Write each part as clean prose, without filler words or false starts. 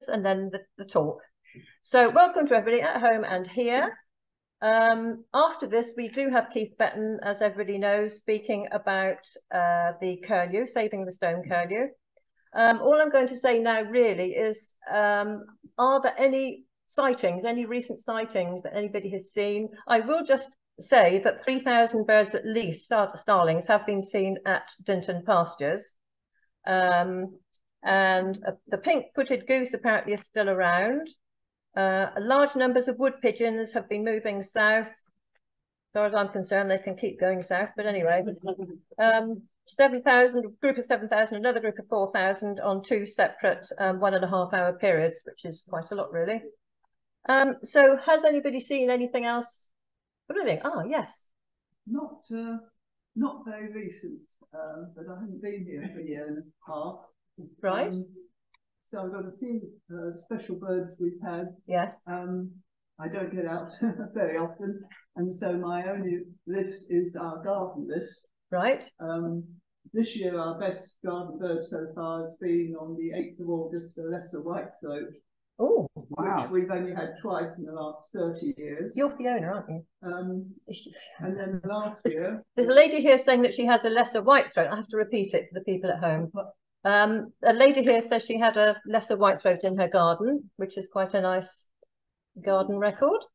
and then the talk. So welcome to everybody at home and here. After this, we do have Keith Betton, as everybody knows, speaking about the curlew, saving the stone curlew. All I'm going to say now really is, are there any sightings, any recent sightings that anybody has seen? I will just say that 3,000 birds at least, starlings, have been seen at Dinton pastures. And the pink-footed goose apparently is still around. Large numbers of wood pigeons have been moving south. As far as I'm concerned, they can keep going south, but anyway. 7,000, group of 7,000, another group of 4,000 on 2 separate 1.5 hour periods, which is quite a lot, really. So has anybody seen anything else? What do you think? Oh, yes. Not very recent, but I haven't been here for a year and a half. Right. So I've got a few special birds we've had. Yes. I don't get out very often, and so my only list is our garden list. Right. This year our best garden bird so far has been on the 8th of August, the lesser white-throat. Oh, wow. Which we've only had twice in the last 30 years. You're Fiona, aren't you? And then last year... There's a lady here saying that she has a lesser white-throat. I have to repeat it for the people at home. A lady here says she had a lesser white-throat in her garden, which is quite a nice garden record.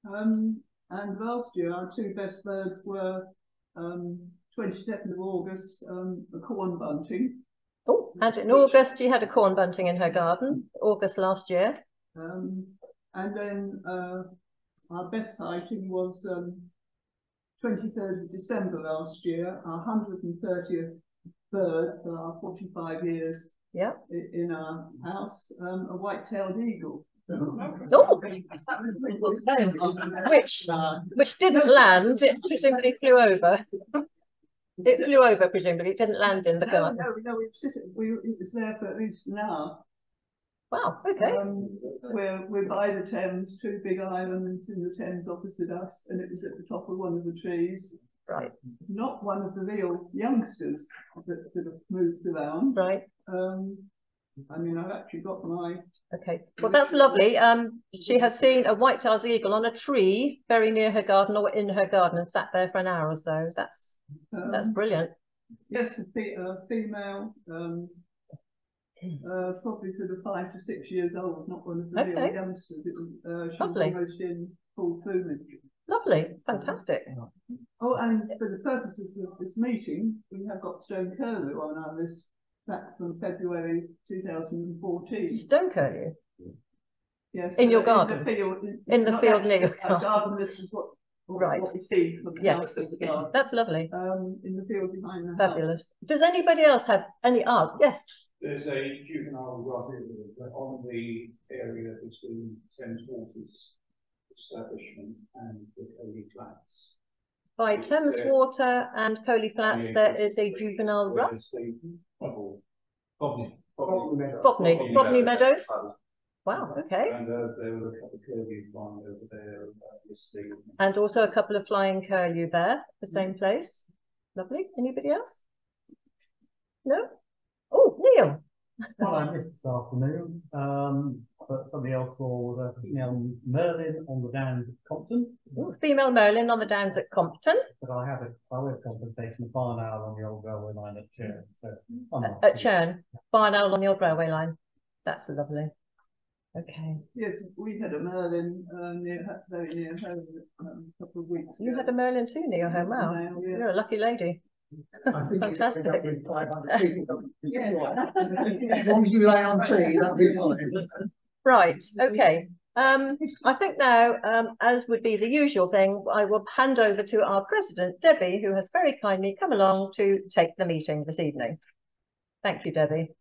And last year our 2 best birds were 22nd of August, a corn bunting. Oh, and in August she had a corn bunting in her garden, August last year. And then our best sighting was 23rd of December last year, our 130th bird for our 45 years in our house, a white-tailed eagle. Oh. Which didn't land, it presumably flew over. It flew over, presumably. It didn't land in the garden. No, it was there for at least an hour. Wow, okay. We're by the Thames, 2 big islands in the Thames opposite us, and it was at the top of one of the trees. Right. Not one of the real youngsters that sort of moves around. Right. I mean, I've actually got my... Okay, well, that's lovely. She has seen a white-tailed eagle on a tree very near her garden or in her garden and sat there for an hour or so. That's brilliant. Yes, a female, probably sort of 5 to 6 years old, not one of the real youngsters. It was, she was almost in full plumage. Lovely, fantastic. Oh, and for the purposes of this meeting, we have got Stone Curlew on our list back from February 2014. Stone Curlew? Yes. In your garden? In the field near your garden. Garden list is what we see from the house of the garden. That's lovely. In the field behind the Fabulous. house. Does anybody else have any art? Yes. There's a juvenile grass on the area between Thames Waters establishment and the Coley Flats. By Thames Water and Coley Flats, there is a juvenile Bobney Meadows. Wow, okay. And there were a couple of curlew flying over there yesterday. And also a couple of flying curlew there, the same place. Lovely. Anybody else? No? Oh, Neil. Well, I missed this afternoon, but somebody else saw was a female merlin on the downs at Compton. Ooh, female merlin on the downs at Compton. But I have compensation, a barn owl on the old railway line at Churn. So at Churn, barn owl on the old railway line. That's lovely. Okay. Yes, we had a merlin very near home a couple of weeks ago. You had a merlin too near your home. Wow, you're a lucky lady. I think fantastic. As long as you lay on tea, that'll be fine. Right, okay. I think now, as would be the usual thing, I will hand over to our president, Debbie, who has very kindly come along to take the meeting this evening. Thank you, Debbie.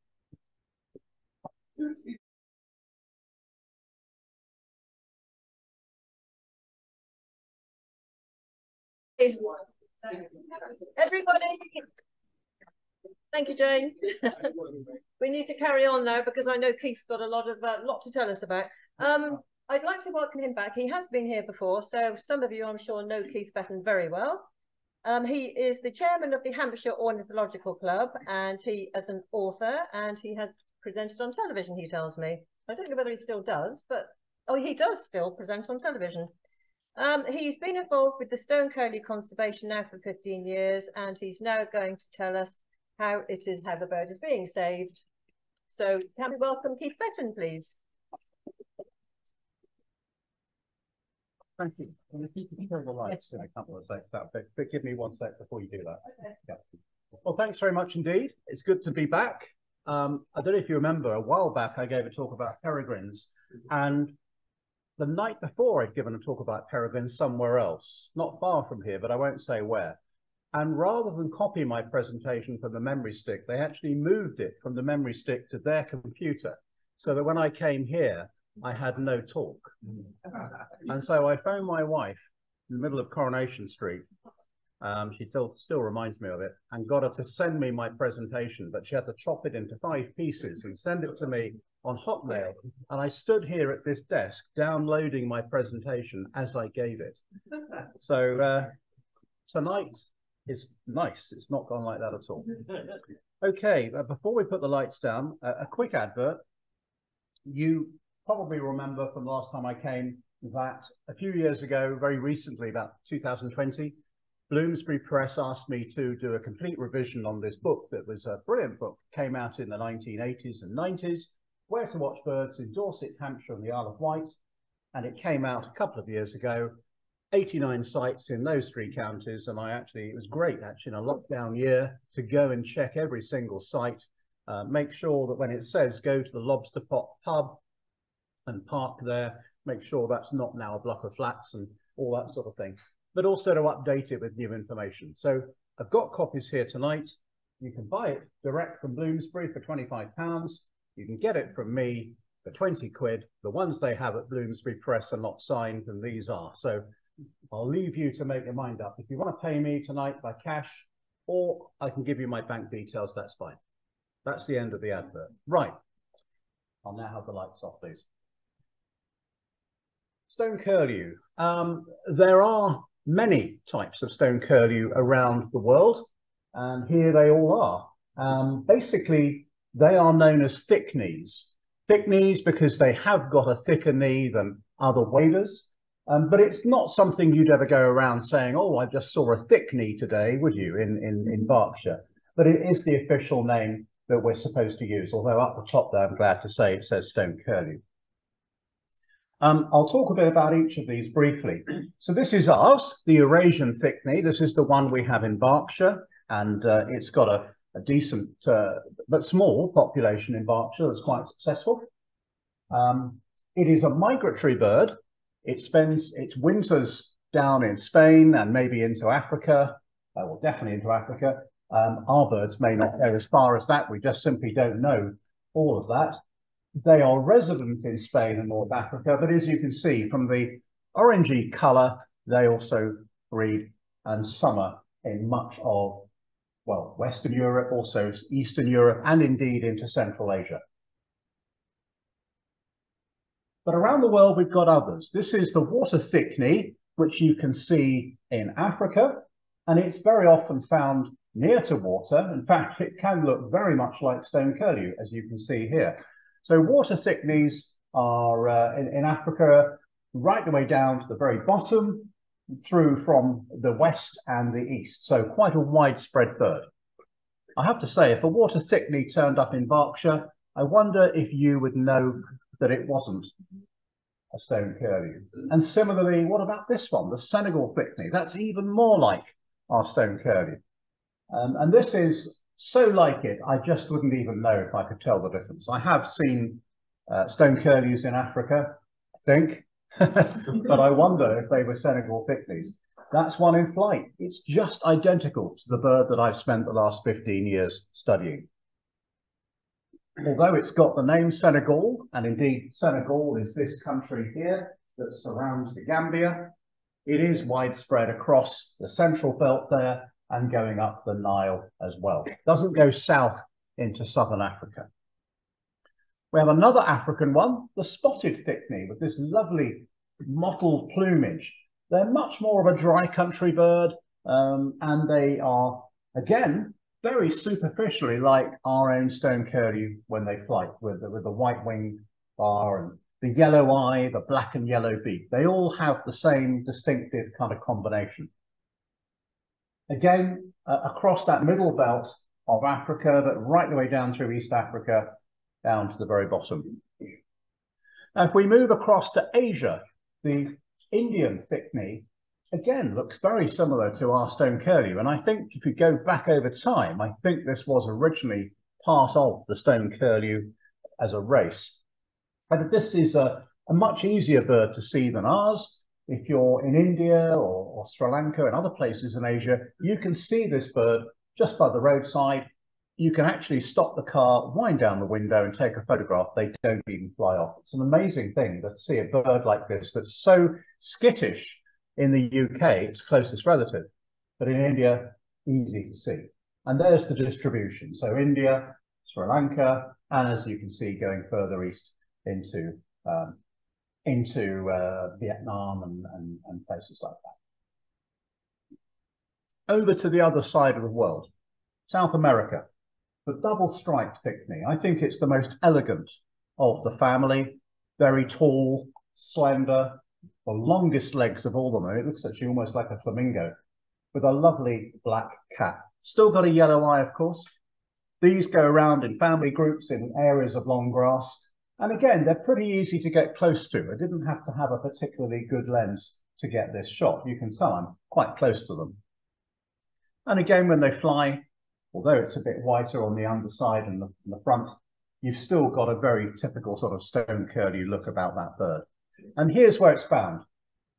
Everybody, thank you, Jane. We need to carry on now because I know Keith's got a lot to tell us about. I'd like to welcome him back. He has been here before, so some of you, I'm sure, know Keith Betton very well. He is the chairman of the Hampshire Ornithological Club, and he is an author, and he has presented on television, he tells me. I don't know whether he still does, but oh, he does still present on television. He's been involved with the Stone Curlew conservation now for 15 years, and he's now going to tell us how the bird is being saved. So can we welcome Keith Betton, please? Thank you. If you can turn the lights in a couple of seconds, but give me 1 sec before you do that. Okay. Yeah. Well, thanks very much indeed. It's good to be back. I don't know if you remember, a while back I gave a talk about peregrines, and the night before I'd given a talk about peregrines somewhere else, not far from here, but I won't say where. And rather than copy my presentation from the memory stick, they actually moved it from the memory stick to their computer, so that when I came here, I had no talk. And so I phoned my wife in the middle of Coronation Street. She still reminds me of it, and got her to send me my presentation, but she had to chop it into 5 pieces and send it to me on Hotmail. And I stood here at this desk downloading my presentation as I gave it. So tonight is nice. It's not gone like that at all. Okay, before we put the lights down, a quick advert. You probably remember from last time I came that a few years ago, very recently, about 2020, Bloomsbury Press asked me to do a complete revision on this book that was a brilliant book, came out in the 1980s and 90s, Where to Watch Birds in Dorset, Hampshire and the Isle of Wight. And it came out a couple of years ago, 89 sites in those 3 counties. And it was great actually in a lockdown year to go and check every single site, make sure that when it says go to the Lobster Pot pub and park there, make sure that's not now a block of flats and all that sort of thing, but also to update it with new information. So I've got copies here tonight. You can buy it direct from Bloomsbury for £25. You can get it from me for 20 quid. The ones they have at Bloomsbury Press are not signed, and these are. So I'll leave you to make your mind up. If you want to pay me tonight by cash, or I can give you my bank details, that's fine. That's the end of the advert. Right. I'll now have the lights off, please. Stone Curlew. There are many types of Stone Curlew around the world, and here they all are. Basically, they are known as thick knees. Thick knees because they have got a thicker knee than other waders, but it's not something you'd ever go around saying, oh, I just saw a thick knee today, would you, in Berkshire? But it is the official name that we're supposed to use, although up the top there, I'm glad to say, it says Stone Curlew. I'll talk a bit about each of these briefly. So this is ours, the Eurasian thick-knee. This is the one we have in Berkshire, and it's got a decent but small population in Berkshire that's quite successful. It is a migratory bird. It spends its winters down in Spain and maybe into Africa, well, definitely into Africa. Our birds may not go as far as that. We just simply don't know all of that. They are resident in Spain and North Africa, but as you can see from the orangey colour, they also breed and summer in much of, well, Western Europe, also Eastern Europe, and indeed into Central Asia. But around the world, we've got others. This is the water thick-knee, which you can see in Africa, and it's very often found near to water. In fact, it can look very much like Stone Curlew, as you can see here. So water thick-knees are in Africa, right the way down to the very bottom, through from the west and the east. So quite a widespread bird. I have to say, if a water thick-knee turned up in Berkshire, I wonder if you would know that it wasn't a Stone Curlew. And similarly, what about this one, the Senegal thick-knee? That's even more like our Stone Curlew. And this is so like it, I just wouldn't even know if I could tell the difference. I have seen Stone Curlews in Africa, I think, but I wonder if they were Senegal thick-knees. That's one in flight. It's just identical to the bird that I've spent the last 15 years studying. Although it's got the name Senegal, and indeed Senegal is this country here that surrounds the Gambia, it is widespread across the central belt there and going up the Nile as well. It doesn't go south into southern Africa. We have another African one, the spotted thick-knee, with this lovely mottled plumage. They're much more of a dry country bird, and they are, again, very superficially like our own Stone Curlew when they fly, with the white wing bar, and the yellow eye, the black and yellow beak. They all have the same distinctive kind of combination. Again, across that middle belt of Africa, but right the way down through East Africa, down to the very bottom. Now, if we move across to Asia, the Indian thick-knee, again, looks very similar to our Stone Curlew. And I think if you go back over time, I think this was originally part of the Stone Curlew as a race. But this is a much easier bird to see than ours. If you're in India or Sri Lanka and other places in Asia, you can see this bird just by the roadside. You can actually stop the car, wind down the window and take a photograph. They don't even fly off. It's an amazing thing to see a bird like this that's so skittish in the UK, its closest relative, but in India, easy to see. And there's the distribution. So India, Sri Lanka, and as you can see, going further east into Vietnam and places like that. Over to the other side of the world, South America, the double-striped thick-knee. I think it's the most elegant of the family, very tall, slender, the longest legs of all of them. It looks actually almost like a flamingo, with a lovely black cap. Still got a yellow eye, of course. These go around in family groups in areas of long grass. And again, they're pretty easy to get close to. I didn't have to have a particularly good lens to get this shot. You can tell I'm quite close to them. And again, when they fly, although it's a bit whiter on the underside and the front, you've still got a very typical sort of Stone Curlew look about that bird. And here's where it's found.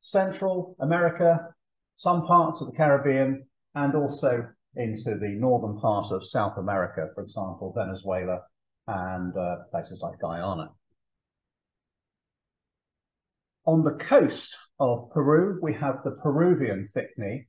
Central America, some parts of the Caribbean, and also into the northern part of South America, for example, Venezuela and places like Guyana. On the coast of Peru, we have the Peruvian thick-knee,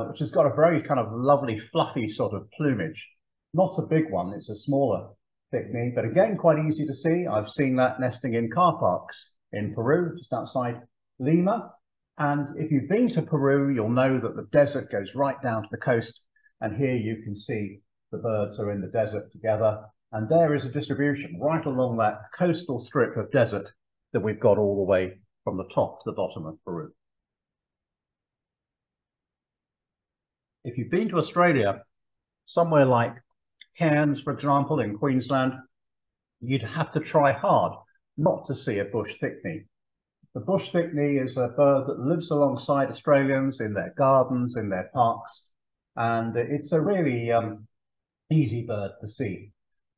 which has got a very kind of lovely, fluffy sort of plumage. Not a big one, it's a smaller thick-knee, but again, quite easy to see. I've seen that nesting in car parks in Peru, just outside Lima. And if you've been to Peru, you'll know that the desert goes right down to the coast. And here you can see the birds are in the desert together. And there is a distribution right along that coastal strip of desert that we've got all the way from the top to the bottom of Peru. If you've been to Australia, somewhere like Cairns, for example, in Queensland, you'd have to try hard not to see a bush thick-knee. The bush thick-knee is a bird that lives alongside Australians in their gardens, in their parks, and it's a really easy bird to see.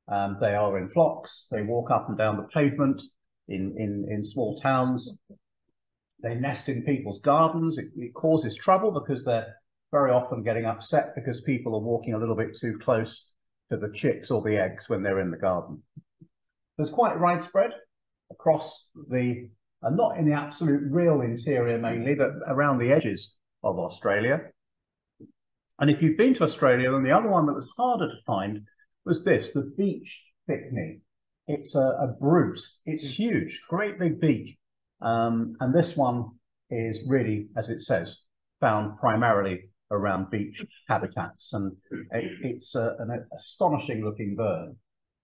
They are in flocks, they walk up and down the pavement in small towns. They nest in people's gardens. It causes trouble because they're very often getting upset because people are walking a little bit too close to the chicks or the eggs when they're in the garden. There's quite widespread across the, not in the absolute real interior mainly, but around the edges of Australia. And if you've been to Australia, then the other one that was harder to find was this, the beach thick-knee. It's a brute. It's huge, great big beak. And this one is really, as it says, found primarily around beach habitats. And it's an astonishing looking bird.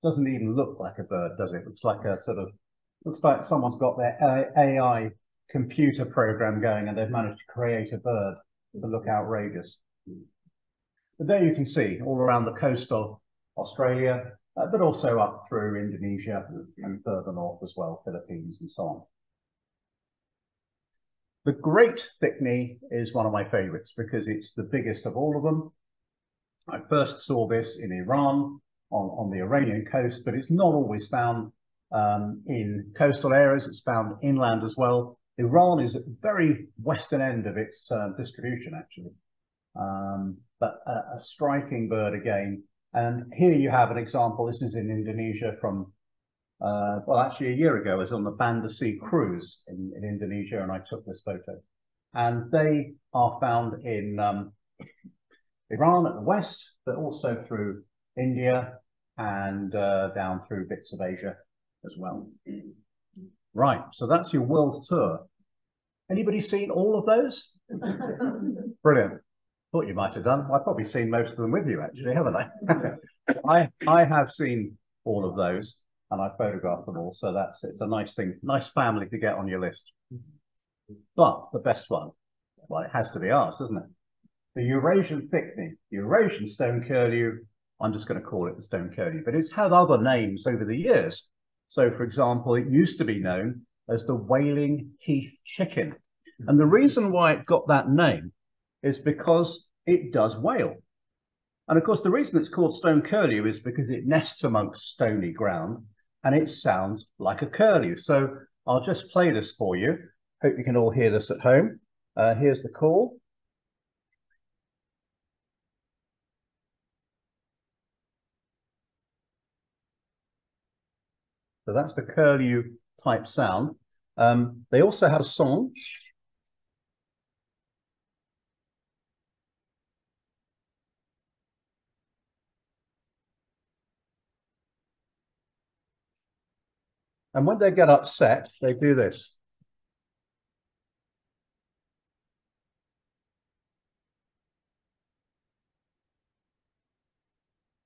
Doesn't even look like a bird, does it? Looks like a sort of, looks like someone's got their AI computer program going and they've managed to create a bird that look outrageous. But there you can see all around the coast of Australia, but also up through Indonesia and further north as well, Philippines and so on. The great thick-knee is one of my favorites because it's the biggest of all of them. I first saw this in Iran on the Iranian coast, but it's not always found in coastal areas. It's found inland as well. Iran is at the very western end of its distribution, actually. But a striking bird again. And here you have an example. This is in Indonesia from, well, actually a year ago, I was on the Banda Sea cruise in Indonesia and I took this photo. And they are found in Iran at the west, but also through India and down through bits of Asia as well. Right, so that's your world tour. Anybody seen all of those? Brilliant. Thought you might have done. I've probably seen most of them with you, actually, haven't I? I have seen all of those. and I photographed them all. So it's a nice thing, nice family to get on your list. But the best one, well, it has to be ours, doesn't it? The Eurasian thickney, Eurasian stone curlew. I'm just going to call it the stone curlew, but it's had other names over the years. So, for example, it used to be known as the wailing heath chicken. And the reason why it got that name is because it does wail. And of course, the reason it's called stone curlew is because it nests amongst stony ground and it sounds like a curlew. So I'll just play this for you. Hope you can all hear this at home. Here's the call. So that's the curlew type sound. They also have a song. And when they get upset, they do this.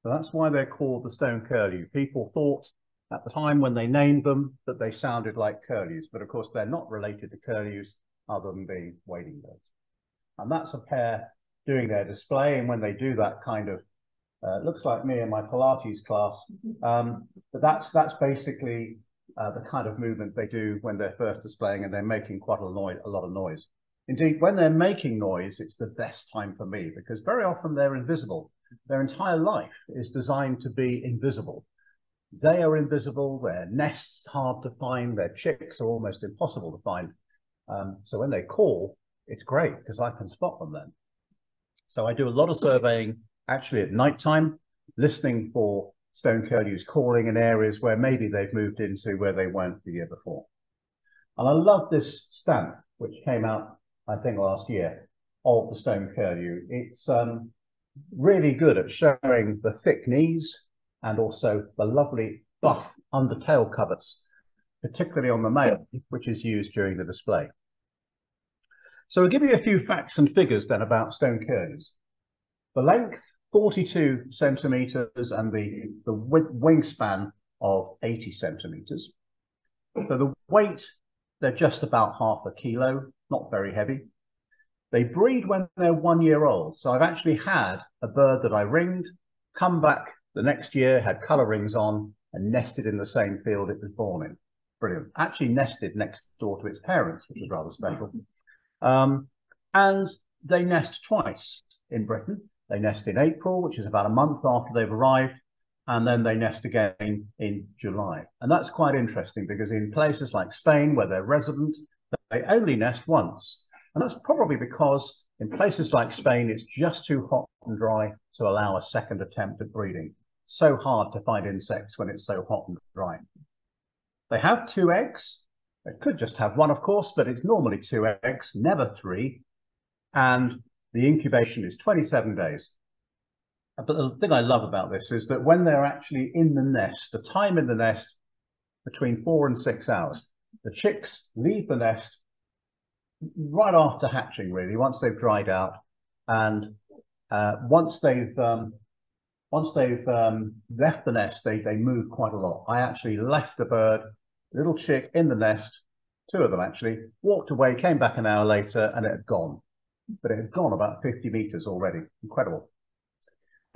So that's why they're called the stone curlew. People thought at the time when they named them that they sounded like curlews, but of course they're not related to curlews other than being wading birds. And that's a pair doing their display, and when they do that kind of, it looks like me in my Pilates class, but that's basically the kind of movement they do when they're first displaying, and they're making quite a lot of noise. Indeed, when they're making noise, it's the best time for me, because very often they're invisible. Their entire life is designed to be invisible. They are invisible, their nests hard to find, their chicks are almost impossible to find. So when they call, it's great because I can spot them then. So I do a lot of surveying actually at night time, listening for stone curlews calling in areas where maybe they've moved into where they weren't the year before. And I love this stamp, which came out, I think, last year, of the stone curlew. It's really good at showing the thick knees and also the lovely buff undertail coverts, particularly on the male, which is used during the display. So I'll give you a few facts and figures then about stone curlews. The length, 42 centimeters, and the wingspan of 80 centimeters. So the weight, they're just about half a kilo, not very heavy. They breed when they're 1 year old. So I've actually had a bird that I ringed, come back the next year, had colour rings on, and nested in the same field it was born in. Brilliant. Actually nested next door to its parents, which was rather special. And they nest twice in Britain. They nest in April, which is about a month after they've arrived, and then they nest again in July. And that's quite interesting because in places like Spain, where they're resident, they only nest once. And that's probably because in places like Spain, it's just too hot and dry to allow a second attempt at breeding. So hard to find insects when it's so hot and dry. They have 2 eggs. They could just have 1, of course, but it's normally 2 eggs, never 3. And the incubation is 27 days. But the thing I love about this is that when they're actually in the nest, the time in the nest between 4 and 6 hours, the chicks leave the nest right after hatching, really, once they've dried out, and once they've left the nest, they move quite a lot. I actually left the bird, little chick in the nest, 2 of them actually, walked away, came back an hour later, and it had gone. But it had gone about 50 meters already. Incredible.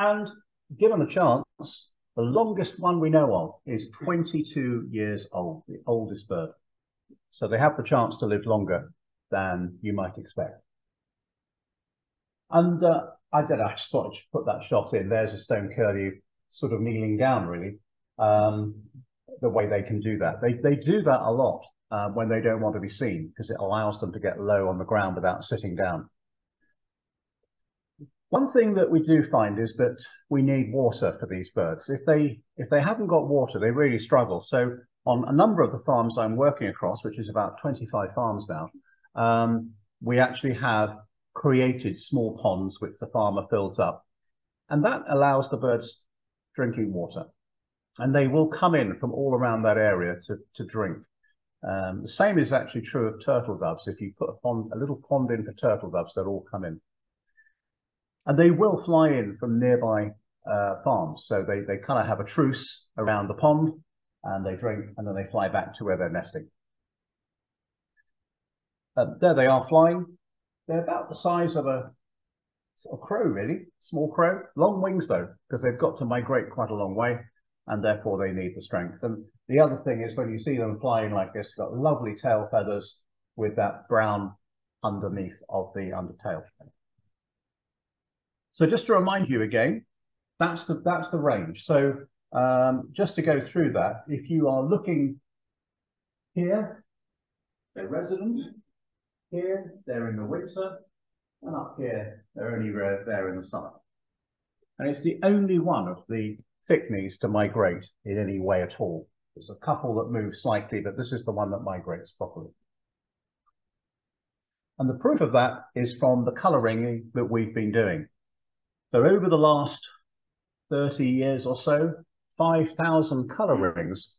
And given the chance, the longest one we know of is 22 years old, the oldest bird. So they have the chance to live longer than you might expect. And I just thought I should put that shot in. There's a stone curlew sort of kneeling down, really, the way they can do that. They do that a lot when they don't want to be seen, because it allows them to get low on the ground without sitting down. One thing that we do find is that we need water for these birds. If they haven't got water, they really struggle. So on a number of the farms I'm working across, which is about 25 farms now, we actually have created small ponds which the farmer fills up. And that allows the birds drinking water. And they will come in from all around that area to drink. The same is actually true of turtle doves. If you put a little pond in for turtle doves, they'll all come in. And they will fly in from nearby farms. So they kind of have a truce around the pond, and they drink, and then they fly back to where they're nesting. There they are flying. They're about the size of a sort of crow, really, small crow. Long wings though, because they've got to migrate quite a long way, and therefore they need the strength. And the other thing is when you see them flying like this, they've got lovely tail feathers with that brown underneath of the undertail. So just to remind you again, that's the range. So just to go through that, if you are looking here, they're resident. Here, they're in the winter, and up here, they're only there in the summer. And it's the only one of the thick-knees to migrate in any way at all. There's a couple that move slightly, but this is the one that migrates properly. And the proof of that is from the colouring that we've been doing. So over the last 30 years or so, 5,000 colour rings,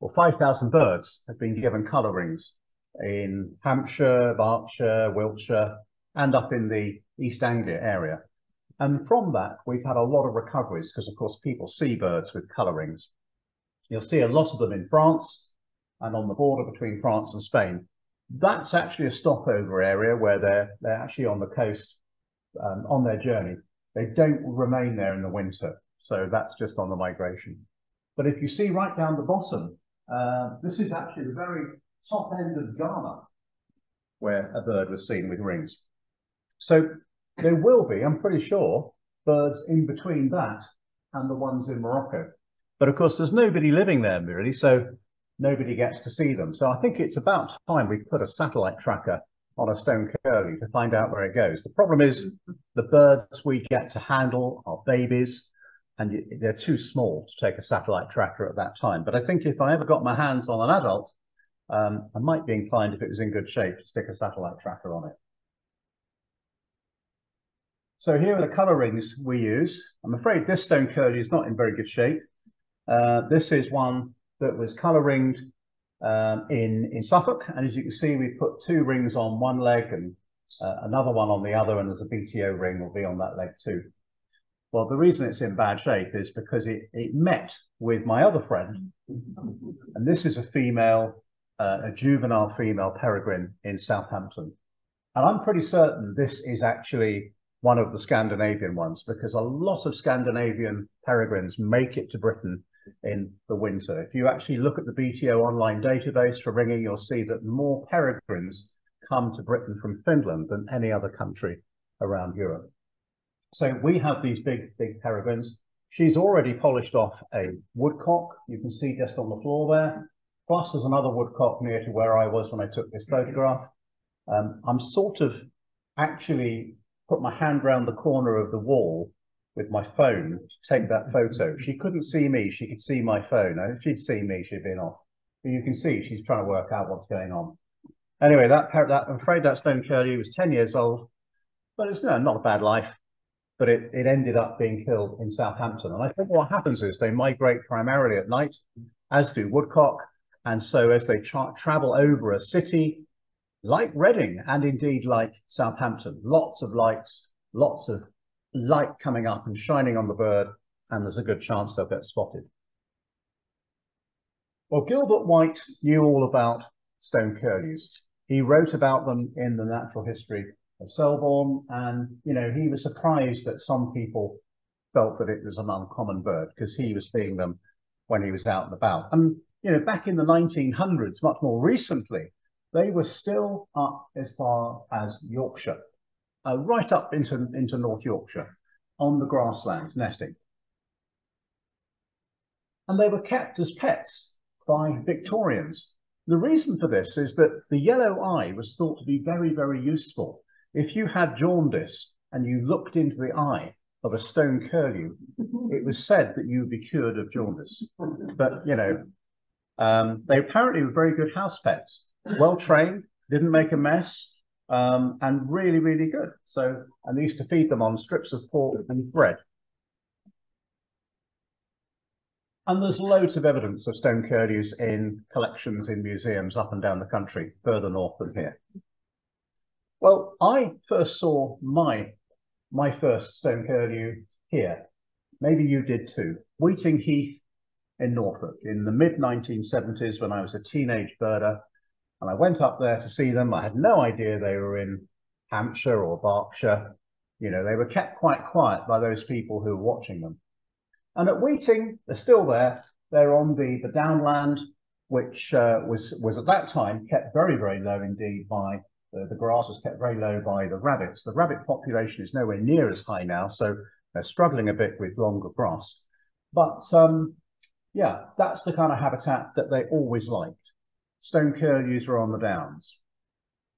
or 5,000 birds have been given colour rings in Hampshire, Berkshire, Wiltshire, and up in the East Anglia area. And from that, we've had a lot of recoveries because, of course, people see birds with colour rings. You'll see a lot of them in France and on the border between France and Spain. That's actually a stopover area where they're actually on the coast on their journey. They don't remain there in the winter. So that's just on the migration. But if you see right down the bottom, this is actually the very top end of Ghana, where a bird was seen with rings. So there will be, I'm pretty sure, birds in between that and the ones in Morocco. But of course, there's nobody living there really, so nobody gets to see them. So I think it's about time we put a satellite tracker on a stone curlew to find out where it goes. The problem is the birds we get to handle are babies, and they're too small to take a satellite tracker at that time. But I think if I ever got my hands on an adult, I might be inclined, if it was in good shape, to stick a satellite tracker on it. So here are the colour rings we use. I'm afraid this stone curlew is not in very good shape. This is one that was colour ringed in Suffolk. And as you can see, we've put 2 rings on one leg and another one on the other, and there's a BTO ring will be on that leg too. Well, the reason it's in bad shape is because it met with my other friend. And this is a female, a juvenile female peregrine in Southampton. And I'm pretty certain this is actually one of the Scandinavian ones, because a lot of Scandinavian peregrines make it to Britain in the winter. If you actually look at the BTO online database for ringing, you'll see that more peregrines come to Britain from Finland than any other country around Europe. So we have these big peregrines. She's already polished off a woodcock. You can see just on the floor there. Plus there's another woodcock near to where I was when I took this photograph. I'm sort of actually put my hand round the corner of the wall with my phone to take that photo. She couldn't see me, she could see my phone. And if she'd seen me, she'd been off. But you can see she's trying to work out what's going on. Anyway, I'm afraid that stone curlew was 10 years old, but it's not a bad life. But it ended up being killed in Southampton. And I think what happens is they migrate primarily at night, as do woodcock. And so as they travel over a city, like Reading and indeed like Southampton, lots of lights, lots of light coming up and shining on the bird, and there's a good chance they'll get spotted. Well, Gilbert White knew all about stone curlews. He wrote about them in the Natural History of Selborne, and he was surprised that some people felt that it was an uncommon bird because he was seeing them when he was out and about. And back in the 1900s, much more recently, they were still up as far as Yorkshire, right up into North Yorkshire, on the grasslands nesting. And they were kept as pets by Victorians. The reason for this is that the yellow eye was thought to be very, very useful. If you had jaundice and you looked into the eye of a stone curlew, it was said that you would be cured of jaundice. But, they apparently were very good house pets, well trained, didn't make a mess, and really, really good. So, and they used to feed them on strips of pork and bread. And there's loads of evidence of stone curlews in collections in museums up and down the country, further north than here. Well, I first saw my first stone curlew here. Maybe you did too. Wheating Heath in Norfolk in the mid-1970s when I was a teenage birder, and I went up there to see them. I had no idea they were in Hampshire or Berkshire. You know, they were kept quite quiet by those people who were watching them. And at Weeting, they're still there. They're on the downland, which was at that time kept very, very low indeed by the grass was kept very low by the rabbits. The rabbit population is nowhere near as high now, so they're struggling a bit with longer grass. But yeah, that's the kind of habitat that they always liked. Stone curlews were on the downs.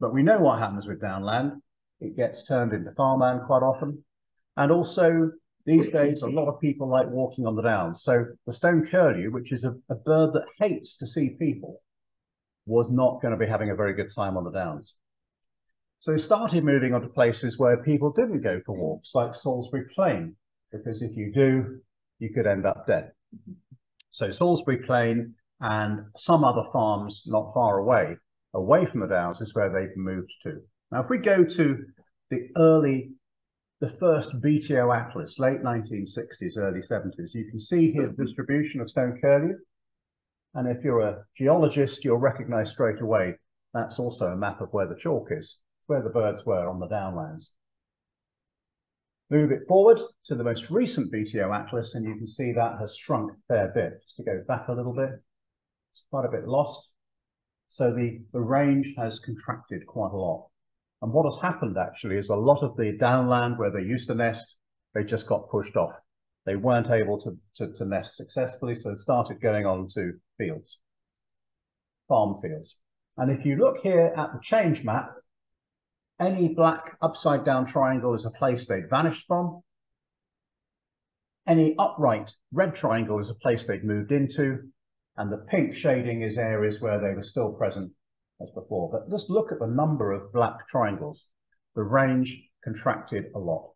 But we know what happens with downland. It gets turned into farmland quite often. And also, these days, a lot of people like walking on the downs. So the stone curlew, which is a bird that hates to see people, was not going to be having a very good time on the downs. So he started moving on to places where people didn't go for walks, like Salisbury Plain, because if you do, you could end up dead. So Salisbury Plain and some other farms not far away from the downs is where they've moved to. Now, if we go to the first BTO atlas, late 1960s, early 70s, you can see here the distribution of stone curlew. And if you're a geologist, you'll recognize straight away that's also a map of where the chalk is, where the birds were on the downlands. Move it forward to the most recent BTO atlas, and you can see that has shrunk a fair bit. Just to go back a little bit, it's quite a bit lost. So the range has contracted quite a lot. And what has happened actually is a lot of the downland where they used to nest, they just got pushed off. They weren't able to nest successfully, so they started going on to fields, farm fields. And if you look here at the change map, any black upside down triangle is a place they'd vanished from. Any upright red triangle is a place they'd moved into. And the pink shading is areas where they were still present as before. But just look at the number of black triangles. The range contracted a lot.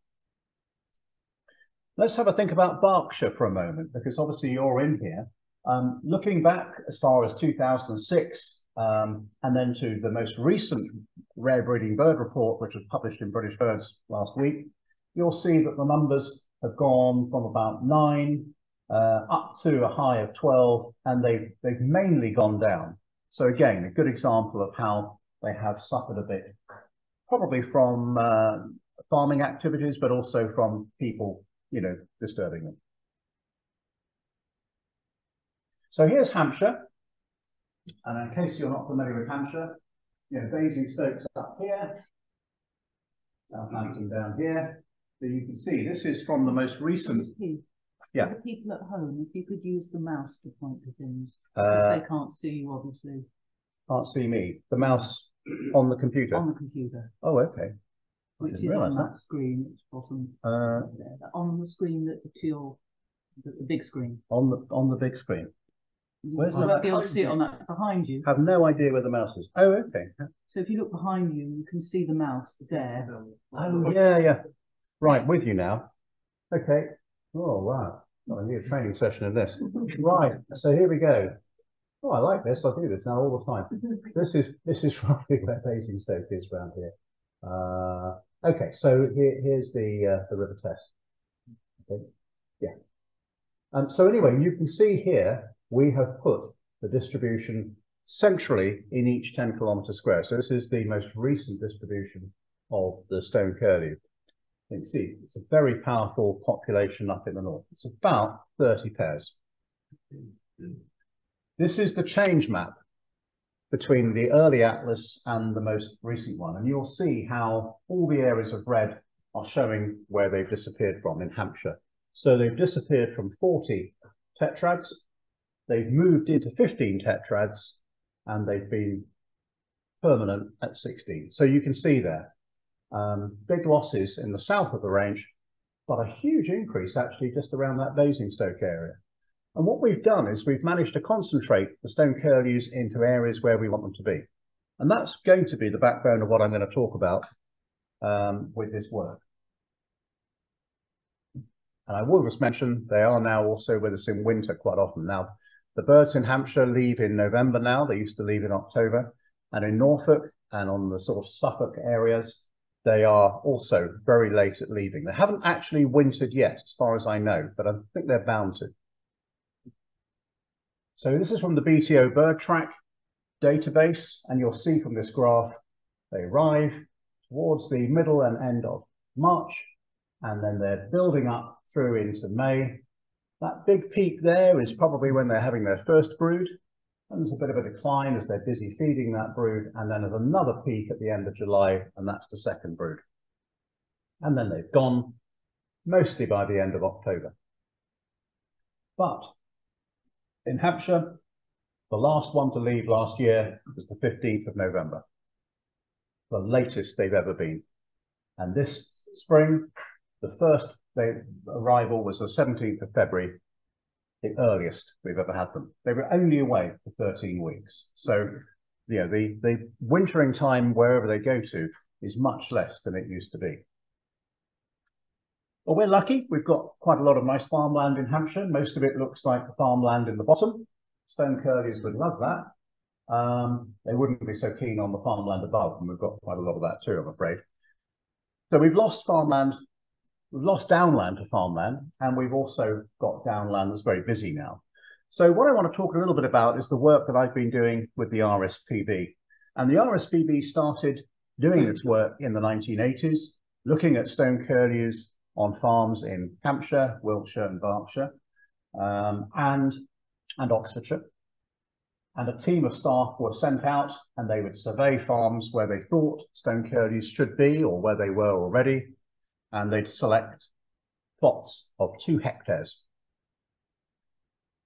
Let's have a think about Berkshire for a moment, because obviously you're in here. Looking back as far as 2006, and then to the most recent rare breeding bird report, which was published in British Birds last week, you'll see that the numbers have gone from about 9 up to a high of 12, and they've mainly gone down. So again, a good example of how they have suffered a bit, probably from farming activities, but also from people, you know, disturbing them. So here's Hampshire. And in case you're not familiar with Hampshire, you know, Basingstoke's up here, Southampton down here. So you can see this is from the most recent. Yeah. For the people at home, if you could use the mouse to point to things. They can't see you, obviously. Can't see me. The mouse on the computer? On the computer. Oh, okay. Which is on that screen. It's bottom. On the screen that the big screen. On the big screen. Where's You'll be able to see it on that behind you. Have no idea where the mouse is. Oh, okay. So if you look behind you, you can see the mouse there. Oh, yeah. Right, with you now. Okay. Oh, wow. I need a training session in this. Right, so here we go. Oh, I like this. I do this now all the time. This is roughly where Basingstoke is around here. Okay, so here's the river test. Okay. Yeah. So anyway, you can see here we have put the distribution centrally in each 10-kilometre square. So this is the most recent distribution of the stone curlew. You can see it's a very powerful population up in the north. It's about 30 pairs. This is the change map between the early atlas and the most recent one. And you'll see how all the areas of red are showing where they've disappeared from in Hampshire. So they've disappeared from 40 tetrads. They've moved into 15 tetrads, and they've been permanent at 16. So you can see there. Big losses in the south of the range, but a huge increase actually just around that Basingstoke area. And what we've done is we've managed to concentrate the stone curlews into areas where we want them to be. And that's going to be the backbone of what I'm going to talk about with this work. And I will just mention they are now also with us in winter quite often. Now, the birds in Hampshire leave in November now. They used to leave in October. And in Norfolk and on the sort of Suffolk areas, they are also very late at leaving. They haven't actually wintered yet, as far as I know, but I think they're bound to. So this is from the BTO bird track database, and you'll see from this graph, they arrive towards the middle and end of March, and then they're building up through into May. That big peak there is probably when they're having their first brood, and there's a bit of a decline as they're busy feeding that brood, and then there's another peak at the end of July, and that's the second brood. And then they've gone, mostly by the end of October. But in Hampshire, the last one to leave last year was the 15th of November, the latest they've ever been. And this spring, the first arrival was the 17th of February, the earliest we've ever had them. They were only away for 13 weeks. So, you know, the wintering time wherever they go to is much less than it used to be. Well, we're lucky. We've got quite a lot of nice farmland in Hampshire. Most of it looks like the farmland in the bottom. Stone curlews would love that. They wouldn't be so keen on the farmland above, and we've got quite a lot of that too, I'm afraid. So we've lost farmland, we've lost downland to farmland, and we've also got downland that's very busy now. So what I want to talk a little bit about is the work that I've been doing with the RSPB. And the RSPB started doing its work in the 1980s, looking at stone curlews on farms in Hampshire, Wiltshire and Berkshire, and Oxfordshire. And a team of staff were sent out, and they would survey farms where they thought stone curlews should be or where they were already, and they'd select plots of 2 hectares.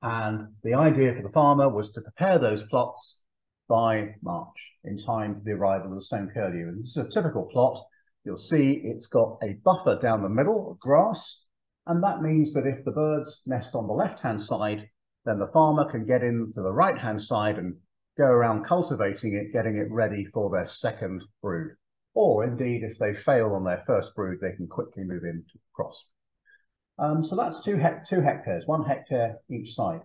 And the idea for the farmer was to prepare those plots by March, in time for the arrival of the stone curlew. And this is a typical plot. You'll see it's got a buffer down the middle of grass, and that means that if the birds nest on the left-hand side, then the farmer can get into the right-hand side and go around cultivating it, getting it ready for their second brood. Or indeed, if they fail on their first brood, they can quickly move into cross. So that's 2 hectares, 1 hectare each side.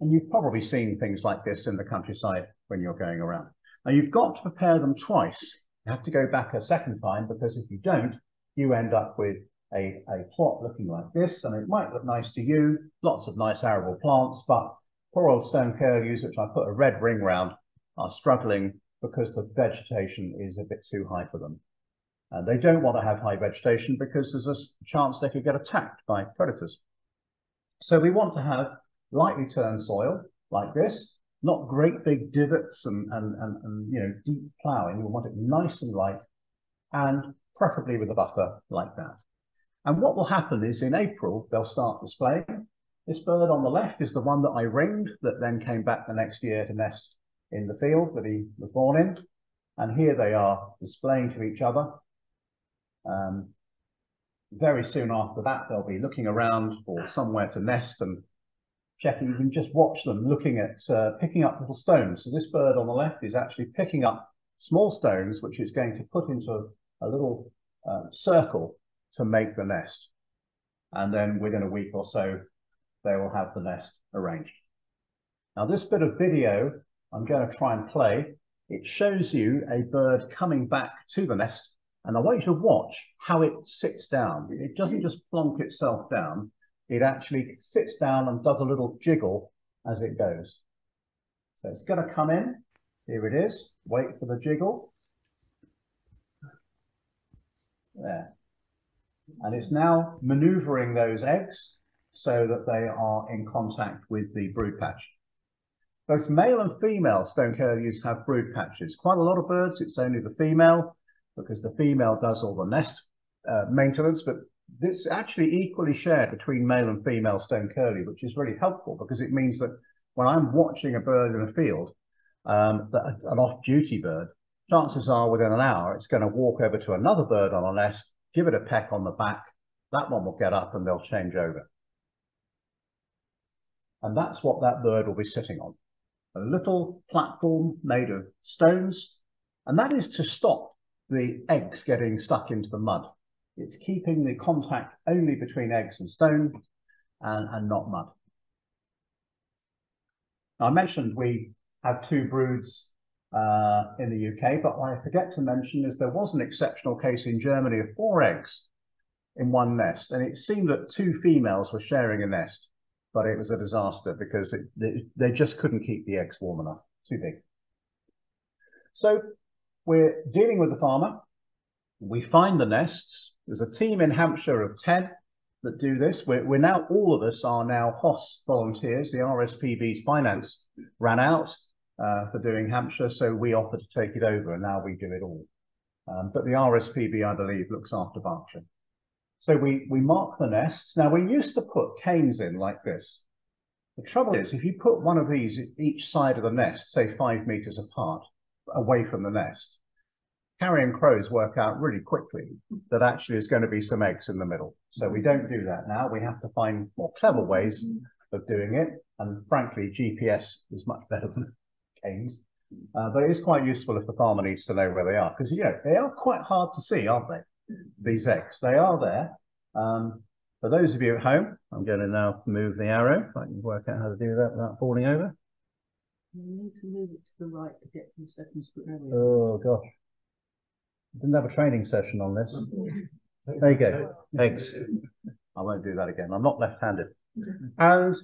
And you've probably seen things like this in the countryside when you're going around. Now, you've got to prepare them twice. You have to go back a second time, because if you don't, you end up with a plot looking like this, and it might look nice to you, lots of nice arable plants, but poor old stone curlews, which I put a red ring round, are struggling because the vegetation is a bit too high for them. And they don't want to have high vegetation because there's a chance they could get attacked by predators. So we want to have lightly turned soil like this, not great big divots and you know, deep ploughing. We want it nice and light, and preferably with a buffer like that. And what will happen is in April, they'll start displaying. This bird on the left is the one that I ringed, that then came back the next year to nest in the field that he was born in. And here they are displaying to each other. Very soon after that, they'll be looking around for somewhere to nest and checking. You can just watch them looking at picking up little stones. So this bird on the left is actually picking up small stones, which it's going to put into a little circle to make the nest. And then within a week or so, they will have the nest arranged. Now, this bit of video I'm going to try and play. It shows you a bird coming back to the nest, and I want you to watch how it sits down. It doesn't just plonk itself down. It actually sits down and does a little jiggle as it goes. So it's going to come in. Here it is. Wait for the jiggle. There. And it's now maneuvering those eggs so that they are in contact with the brood patch. Both male and female stone curlews have brood patches. Quite a lot of birds, it's only the female, because the female does all the nest maintenance, but it's actually equally shared between male and female stone curlew, which is really helpful, because it means that when I'm watching a bird in a field, an off-duty bird, chances are within an hour it's going to walk over to another bird on a nest, give it a peck on the back, that one will get up and they'll change over. And that's what that bird will be sitting on. A little platform made of stones, and that is to stop the eggs getting stuck into the mud. It's keeping the contact only between eggs and stone and not mud. Now, I mentioned we have 2 broods in the UK, but what I forget to mention is there was an exceptional case in Germany of 4 eggs in one nest, and it seemed that 2 females were sharing a nest. but it was a disaster because they just couldn't keep the eggs warm enough, too big. So we're dealing with the farmer. We find the nests. There's a team in Hampshire of 10 that do this. We're now, all of us are now HOS volunteers. The RSPB's finance ran out for doing Hampshire, so we offered to take it over, and now we do it all. But the RSPB, I believe, looks after Berkshire. So we mark the nests. Now, we used to put canes in like this. The trouble is, if you put one of these each side of the nest, say 5 meters apart, away from the nest, carrion crows work out really quickly that actually there's going to be some eggs in the middle. So we don't do that now. We have to find more clever ways of doing it. And frankly, GPS is much better than canes. But it is quite useful if the farmer needs to know where they are, because, you know, they are quite hard to see, aren't they? These eggs, they are there. For those of you at home, I'm going to now move the arrow. If I can work out how to do that without falling over. You need to move it to the right to get to the second square. Oh, gosh. I didn't have a training session on this. There you go. Eggs. I won't do that again. I'm not left-handed. And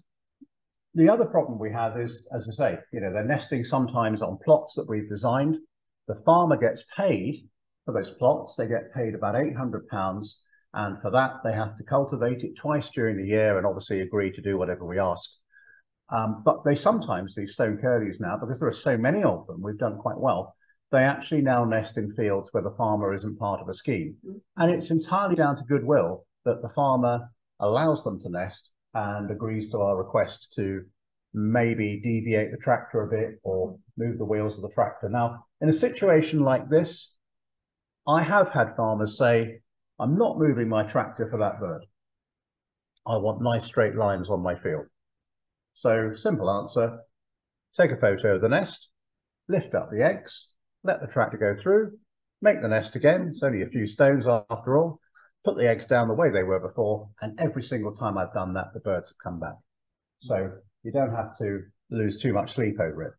the other problem we have is, as I say, you know, they're nesting sometimes on plots that we've designed. The farmer gets paid for those plots. They get paid about £800. And for that, they have to cultivate it twice during the year and obviously agree to do whatever we ask. But they sometimes, these stone curlews now, because there are so many of them, we've done quite well, they actually now nest in fields where the farmer isn't part of a scheme. And it's entirely down to goodwill that the farmer allows them to nest and agrees to our request to maybe deviate the tractor a bit or move the wheels of the tractor. Now, in a situation like this, I have had farmers say, I'm not moving my tractor for that bird. I want nice straight lines on my field. So, simple answer, take a photo of the nest, lift up the eggs, let the tractor go through, make the nest again. It's only a few stones after all. Put the eggs down the way they were before, and every single time I've done that, the birds have come back. So you don't have to lose too much sleep over it.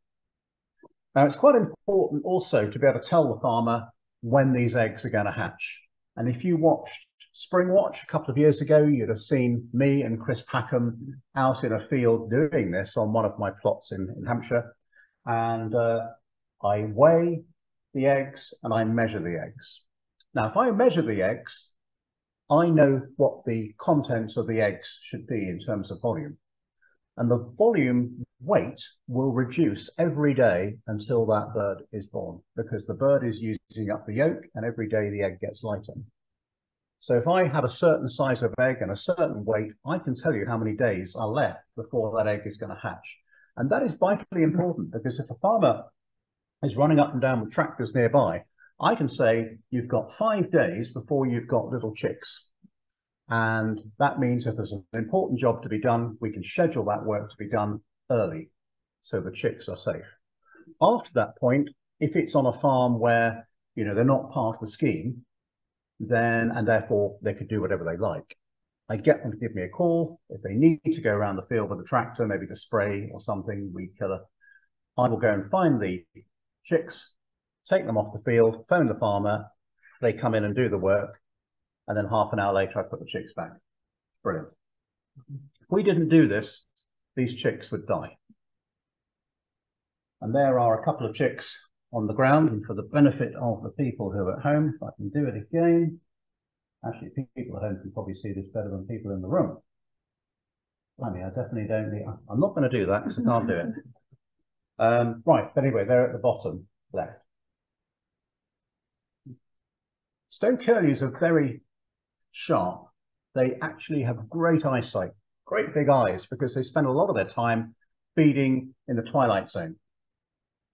Now, it's quite important also to be able to tell the farmer when these eggs are going to hatch. And if you watched Spring Watch a couple of years ago, you'd have seen me and Chris Packham out in a field doing this on one of my plots in Hampshire. And I weigh the eggs and I measure the eggs. Now, if I measure the eggs, I know what the contents of the eggs should be in terms of volume. And the volume weight will reduce every day until that bird is born, because the bird is using up the yolk and every day the egg gets lighter. So if I have a certain size of egg and a certain weight, I can tell you how many days are left before that egg is going to hatch. And that is vitally important, because if a farmer is running up and down with tractors nearby, I can say, you've got 5 days before you've got little chicks. And that means if there's an important job to be done, we can schedule that work to be done early so the chicks are safe. After that point, if it's on a farm where, you know, they're not part of the scheme, then, and therefore they could do whatever they like, I get them to give me a call. If they need to go around the field with a tractor, maybe to spray or something, weed killer, I will go and find the chicks, take them off the field, phone the farmer, they come in and do the work, and then half an hour later I put the chicks back. Brilliant. If we didn't do this, these chicks would die. And there are a couple of chicks on the ground, and for the benefit of the people who are at home, if I can do it again. Actually, people at home can probably see this better than people in the room. I mean, I definitely don't need, I'm not going to do that because I can't do it. Right, but anyway, they're at the bottom left. Stone curlews are very sharp. They actually have great eyesight, great big eyes, because they spend a lot of their time feeding in the twilight zone.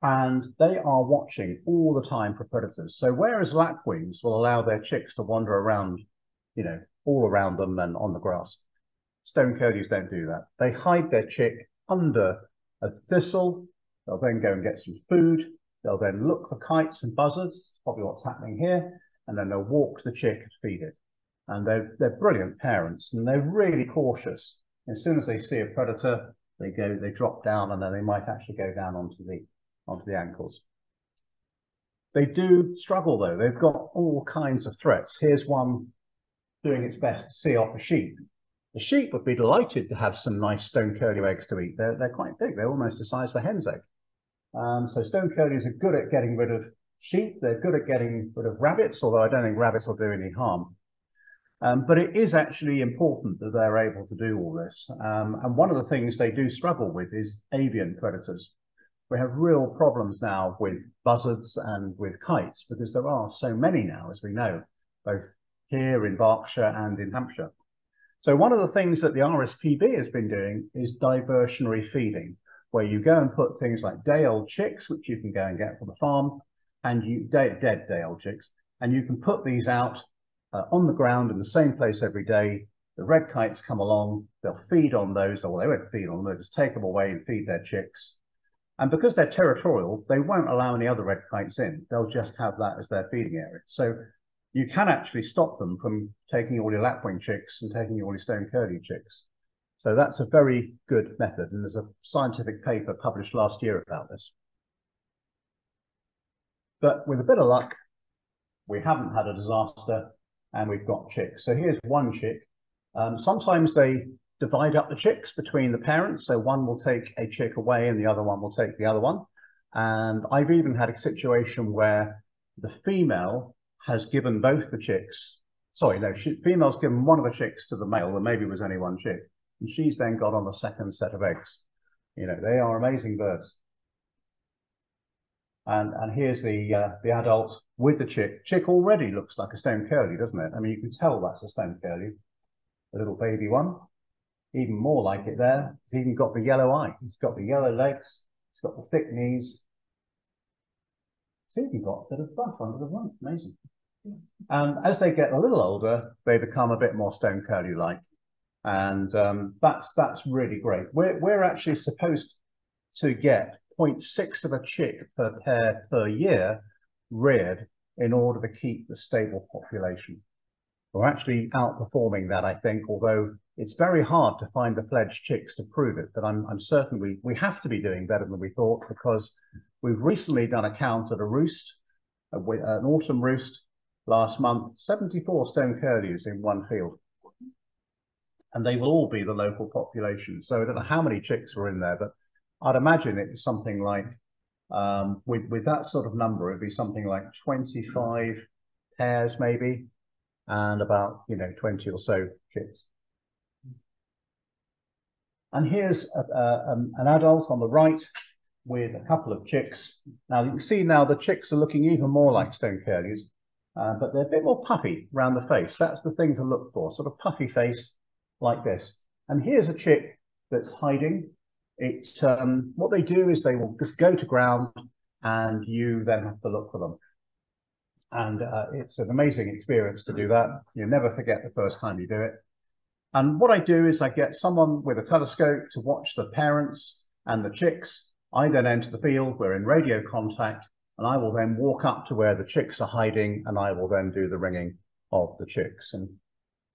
And they are watching all the time for predators. So whereas lapwings will allow their chicks to wander around, you know, all around them and on the grass, stone curlews don't do that. They hide their chick under a thistle. They'll then go and get some food. They'll then look for kites and buzzards. That's probably what's happening here. And then they'll walk to the chick and feed it. And they're brilliant parents, and they're really cautious. As soon as they see a predator, they drop down, and then they might actually go down onto the ankles. They do struggle though. They've got all kinds of threats. Here's one doing its best to see off a sheep. The sheep would be delighted to have some nice stone curlew eggs to eat. They're quite big. They're almost the size of a hen's egg. So stone curlews are good at getting rid of sheep. They're good at getting rid of rabbits, although I don't think rabbits will do any harm. But it is actually important that they're able to do all this. And one of the things they do struggle with is avian predators. We have real problems now with buzzards and with kites because there are so many now, as we know, both here in Berkshire and in Hampshire. So one of the things that the RSPB has been doing is diversionary feeding, where you go and put things like day-old chicks, which you can go and get from the farm, and dead day-old chicks, and you can put these out on the ground in the same place every day. The red kites come along, they'll feed on those, or they won't feed on them, they'll just take them away and feed their chicks. And because they're territorial, they won't allow any other red kites in. They'll just have that as their feeding area. So you can actually stop them from taking all your lapwing chicks and taking all your stone curlew chicks. So that's a very good method. And there's a scientific paper published last year about this. But with a bit of luck, we haven't had a disaster and we've got chicks. So here's one chick. Sometimes they divide up the chicks between the parents. So one will take a chick away and the other one will take the other one. And I've even had a situation where the female has given both the chicks. Sorry, no, female's given one of the chicks to the male, or maybe it was only one chick. And she's then got on the second set of eggs. You know, they are amazing birds. And here's the adult with the chick. Chick already looks like a stone curlew, doesn't it? I mean, you can tell that's a stone curlew. The little baby one. Even more like it there. It's even got the yellow eye. It's got the yellow legs. It's got the thick knees. It's even got a bit of buff under the rump. Amazing. And as they get a little older, they become a bit more stone curlew-like. And that's really great. We're actually supposed to get 0.6 of a chick per pair per year reared in order to keep the stable population. We're actually outperforming that, I think, although it's very hard to find the fledged chicks to prove it. But I'm certain we have to be doing better than we thought, because we've recently done a count at a roost, an autumn roost last month, 74 stone curlews in one field. And they will all be the local population. So I don't know how many chicks were in there, but I'd imagine it was something like, with that sort of number, it'd be something like 25 pairs maybe, and about, 20 or so chicks. And here's an adult on the right with a couple of chicks. Now you can see now the chicks are looking even more like stone curlews, but they're a bit more puffy around the face. That's the thing to look for, sort of puffy face like this. And here's a chick that's hiding. What they do is they will just go to ground and you then have to look for them. And it's an amazing experience to do that. You never forget the first time you do it. And what I do is I get someone with a telescope to watch the parents and the chicks. I then enter the field, we're in radio contact, and I will then walk up to where the chicks are hiding, and I will then do the ringing of the chicks. And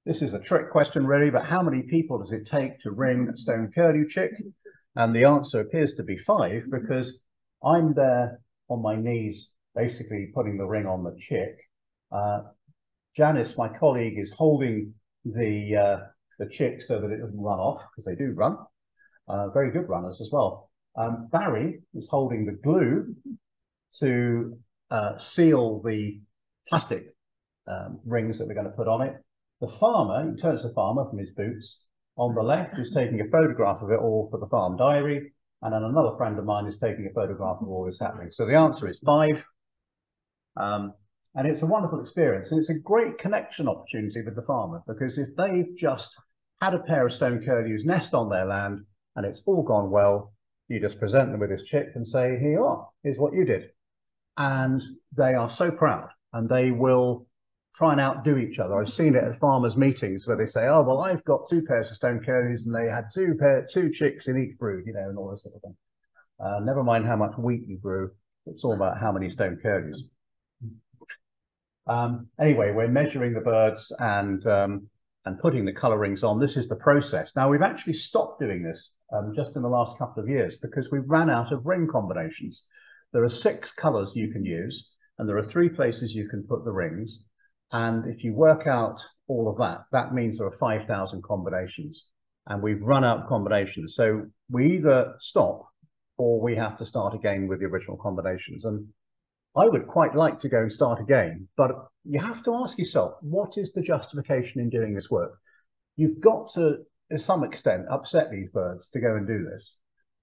this is a trick question really, but how many people does it take to ring a stone curlew chick? And the answer appears to be 5, because I'm there on my knees, basically putting the ring on the chick. Janice, my colleague, is holding the chick so that it doesn't run off, because they do run. Very good runners as well. Barry is holding the glue to seal the plastic rings that we're going to put on it. The farmer, he turns the farmer from his boots, on the left is taking a photograph of it all for the farm diary, and then another friend of mine is taking a photograph of all this happening. So the answer is 5. And it's a wonderful experience, and it's a great connection opportunity with the farmer, because if they've just had a pair of stone curlews nest on their land and it's all gone well, you just present them with this chick and say, here you are, here's what you did. And they are so proud, and they will try and outdo each other. I've seen it at farmers' meetings where they say, oh, well, I've got 2 pairs of stone curlews and they had 2 chicks in each brood, and all this sort of thing. Never mind how much wheat you grew, it's all about how many stone curlews. Anyway, we're measuring the birds and putting the colour rings on. This is the process. Now, we've actually stopped doing this just in the last couple of years because we've ran out of ring combinations. There are 6 colours you can use, and there are 3 places you can put the rings. And if you work out all of that, that means there are 5,000 combinations. And we've run out of combinations. So we either stop or we have to start again with the original combinations. And I would quite like to go and start again, but you have to ask yourself, what is the justification in doing this work? You've got to some extent, upset these birds to go and do this.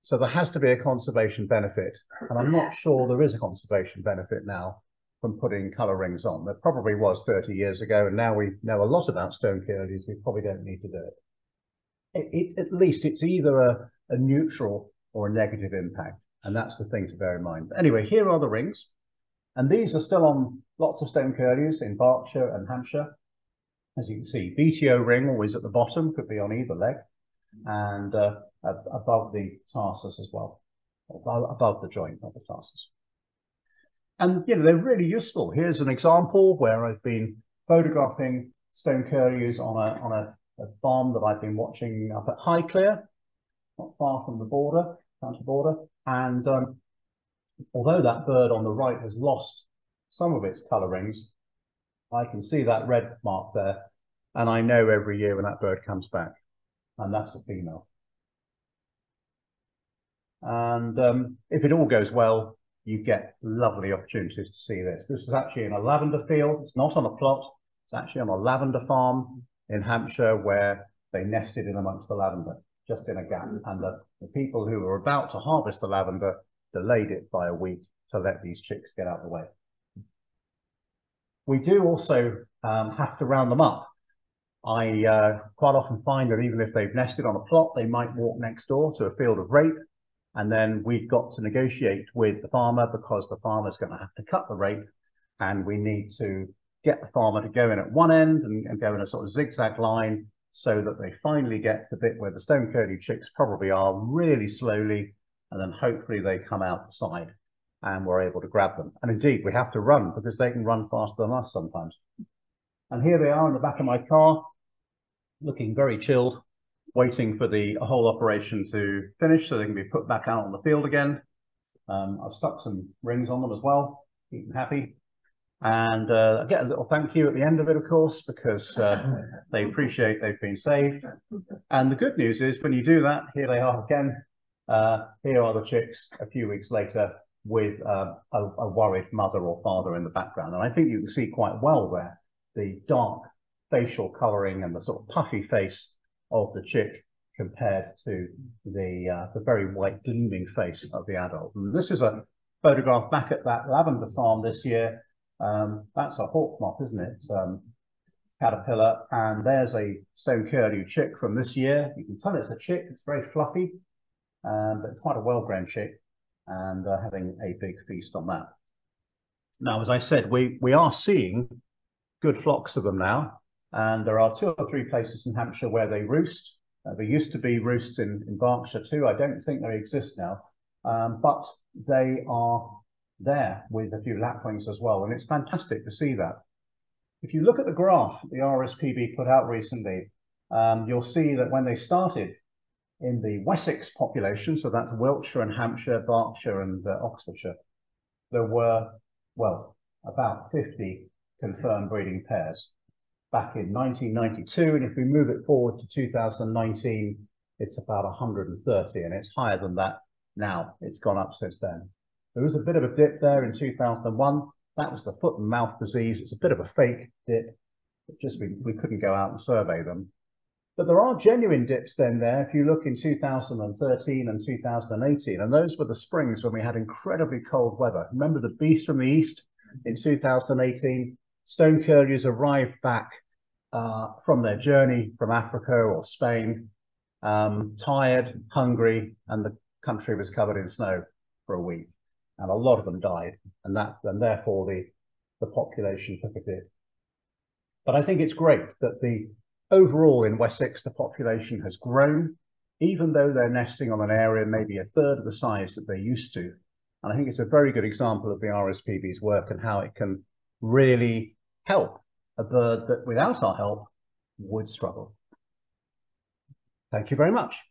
So there has to be a conservation benefit. And I'm not sure there is a conservation benefit now from putting colour rings on. There probably was 30 years ago, and now we know a lot about stone curlews. We probably don't need to do it. At least it's either a neutral or a negative impact. And that's the thing to bear in mind. But anyway, here are the rings. And these are still on lots of stone curlews in Berkshire and Hampshire. As you can see, BTO ring always at the bottom, could be on either leg, and above the tarsus as well, above the joint, not the tarsus. And, you know, they're really useful. Here's an example where I've been photographing stone curlews on a farm that I've been watching up at Highclere, not far from the border, county border. And although that bird on the right has lost some of its colour rings, I can see that red mark there, and I know every year when that bird comes back, and that's a female. And if it all goes well, you get lovely opportunities to see this. This is actually in a lavender field. It's not on a plot. It's actually on a lavender farm in Hampshire where they nested in amongst the lavender, just in a gap. And the people who were about to harvest the lavender delayed it by a week to let these chicks get out of the way. We do also have to round them up. I quite often find that even if they've nested on a plot, they might walk next door to a field of rape, and then we've got to negotiate with the farmer because the farmer's going to have to cut the rape, and we need to get the farmer to go in at one end and go in a sort of zigzag line so that they finally get to the bit where the stone curlew chicks probably are really slowly, and then hopefully they come out the side and we're able to grab them. And indeed, we have to run because they can run faster than us sometimes. And here they are in the back of my car, looking very chilled, waiting for the whole operation to finish so they can be put back out on the field again. I've stuck some rings on them as well, keep them happy. And I get a little thank you at the end of it, of course, because they appreciate they've been saved. And the good news is when you do that, here they are again. Here are the chicks a few weeks later with a worried mother or father in the background. And I think you can see quite well there the dark facial colouring and the sort of puffy face of the chick compared to the very white gleaming face of the adult. And this is a photograph back at that lavender farm this year. That's a hawk moth, isn't it? Caterpillar. And there's a stone curlew chick from this year. You can tell it's a chick. It's very fluffy, but it's quite a well-grown chick, and having a big feast on that. Now, as I said, we are seeing good flocks of them now, and there are 2 or 3 places in Hampshire where they roost. There used to be roosts in Berkshire too. I don't think they exist now, but they are there with a few lapwings as well, and it's fantastic to see that. If you look at the graph the RSPB put out recently, you'll see that when they started in the Wessex population, so that's Wiltshire and Hampshire, Berkshire and Oxfordshire, there were, well, about 50 confirmed breeding pairs back in 1992. And if we move it forward to 2019, it's about 130, and it's higher than that now. It's gone up since then. There was a bit of a dip there in 2001. That was the foot and mouth disease. It's a bit of a fake dip. It just we couldn't go out and survey them. But there are genuine dips then there. If you look in 2013 and 2018, and those were the springs when we had incredibly cold weather. Remember the beast from the east in 2018? Stone curlews arrived back from their journey from Africa or Spain, tired, hungry, and the country was covered in snow for a week. And a lot of them died, and therefore the population took a dip. But I think it's great that overall in Wessex, the population has grown, even though they're nesting on an area maybe a third of the size that they used to. And I think it's a very good example of the RSPB's work and how it can really help a bird that without our help would struggle. Thank you very much.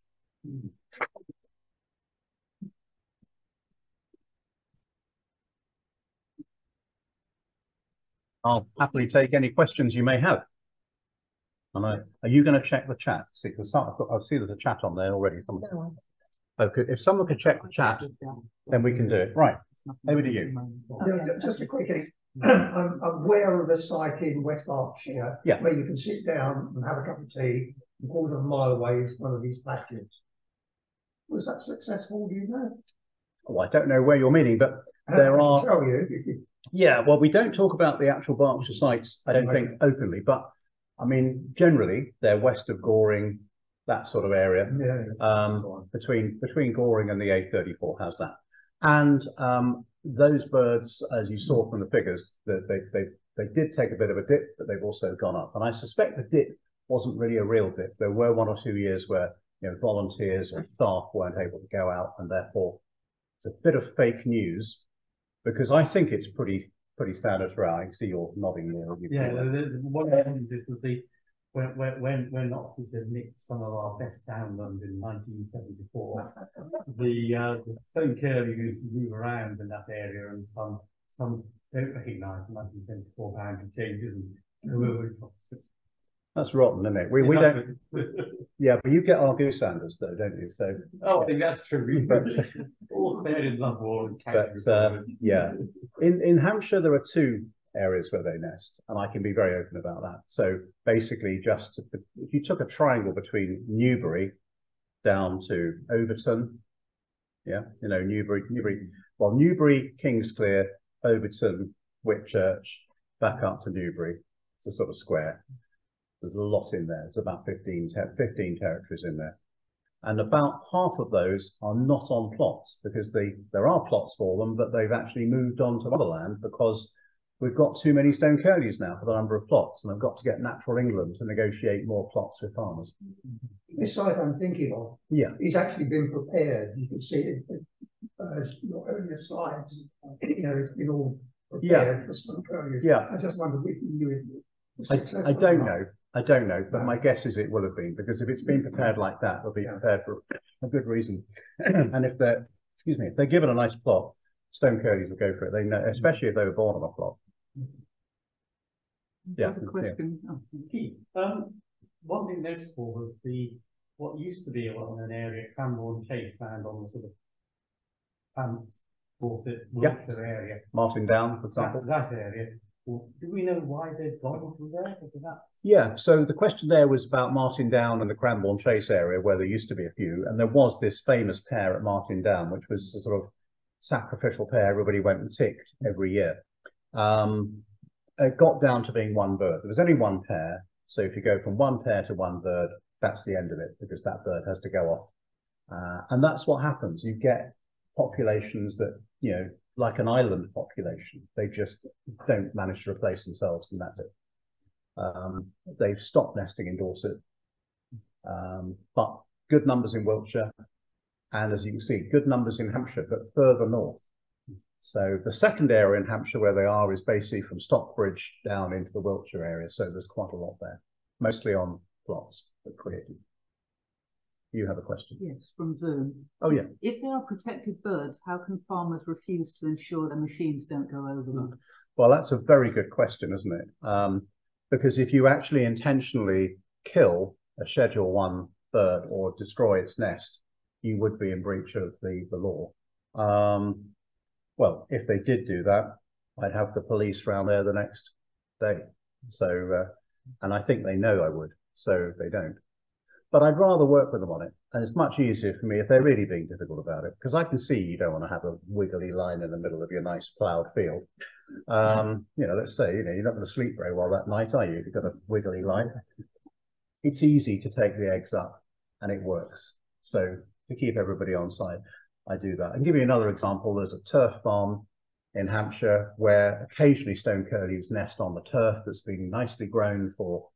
I'll happily take any questions you may have. And are you going to check the chat? See, because I see there's a chat on there already. Someone... Okay, if someone could check the chat, then we can do it. Right, over to you. Just a quickie. I'm aware of a site in West Berkshire where you can sit down and have a cup of tea, and quarter of a mile away is one of these pastures. Was that successful, do you know? Oh, I don't know where you're meaning, but there are... I can tell you. Yeah, well, we don't talk about the actual Berkshire sites, I don't think, openly, but I mean, generally, they're west of Goring, that sort of area. Between Goring and the A34 has that. And those birds, as you saw from the figures, that they did take a bit of a dip, but they've also gone up. And I suspect the dip wasn't really a real dip. There were 1 or 2 years where volunteers or staff weren't able to go out, and therefore it's a bit of fake news, because I think it's pretty standard throughout. I can see you're nodding there. Yeah, one of the things was when Nazis had nicked some of our best downland in 1974, the Stone Curlews move around in that area, and some don't recognise the 1974 boundary changes and go over. That's rotten, isn't it? We don't. Yeah, but you get our gooseanders though, don't you? So. Oh, I think that's true. But all fair in love war. But yeah, in Hampshire there are 2 areas where they nest, and I can be very open about that. So basically, just if you took a triangle between Newbury down to Overton, Newbury, Kingsclear, Overton, Whitchurch, back up to Newbury. It's a sort of square. There's a lot in there. There's about 15 territories in there. And about half of those are not on plots, because there are plots for them, but they've actually moved on to other land because we've got too many Stone Curlews now for the number of plots, and I've got to get Natural England to negotiate more plots with farmers. This site I'm thinking of, is actually been prepared. You can see it your earlier slides. It's been all prepared for Stone Curlews. Yeah. I just wondered if you knew it. I don't know, but my guess is it will have been, because if it's been prepared like that, it'll be prepared for a good reason. And if they're given a nice plot, Stone Curlews will go for it. They know, especially if they were born on a plot. Yeah. Question. One thing noticeable was what used to be an area at Cranbourne Chase land on the sort of Pants, Dorset, Wiltshire area. Martin Down, for example. That area. Well, do we know why they've gone from there? Yeah, so the question there was about Martin Down and the Cranbourne Chase area, where there used to be a few, and there was this famous pair at Martin Down, which was a sort of sacrificial pair everybody went and ticked every year. It got down to being 1 bird. There was only 1 pair, so if you go from 1 pair to 1 bird, that's the end of it, because that bird has to go off. And that's what happens. You get populations that, like an island population, they just don't manage to replace themselves, and that's it. They've stopped nesting in Dorset, but good numbers in Wiltshire, and as you can see, good numbers in Hampshire, but further north. So the second area in Hampshire where they are is basically from Stockbridge down into the Wiltshire area, so there's quite a lot there, mostly on plots that created. You have a question? Yes, from Zoom. Oh, yeah. If they are protected birds, how can farmers refuse to ensure their machines don't go over them? Well, that's a very good question, isn't it? Because if you actually intentionally kill a Schedule 1 bird or destroy its nest, you would be in breach of the law. Well, if they did do that, I'd have the police round there the next day. So, and I think they know I would, so they don't. But I'd rather work with them on it. And it's much easier for me if they're really being difficult about it, because I can see you don't want to have a wiggly line in the middle of your nice ploughed field. Let's say, you're not going to sleep very well that night, are you? If you've got a wiggly line. It's easy to take the eggs up, and it works. So to keep everybody on side, I do that. And give you another example. There's a turf farm in Hampshire where occasionally Stone Curlews nest on the turf that's been nicely grown for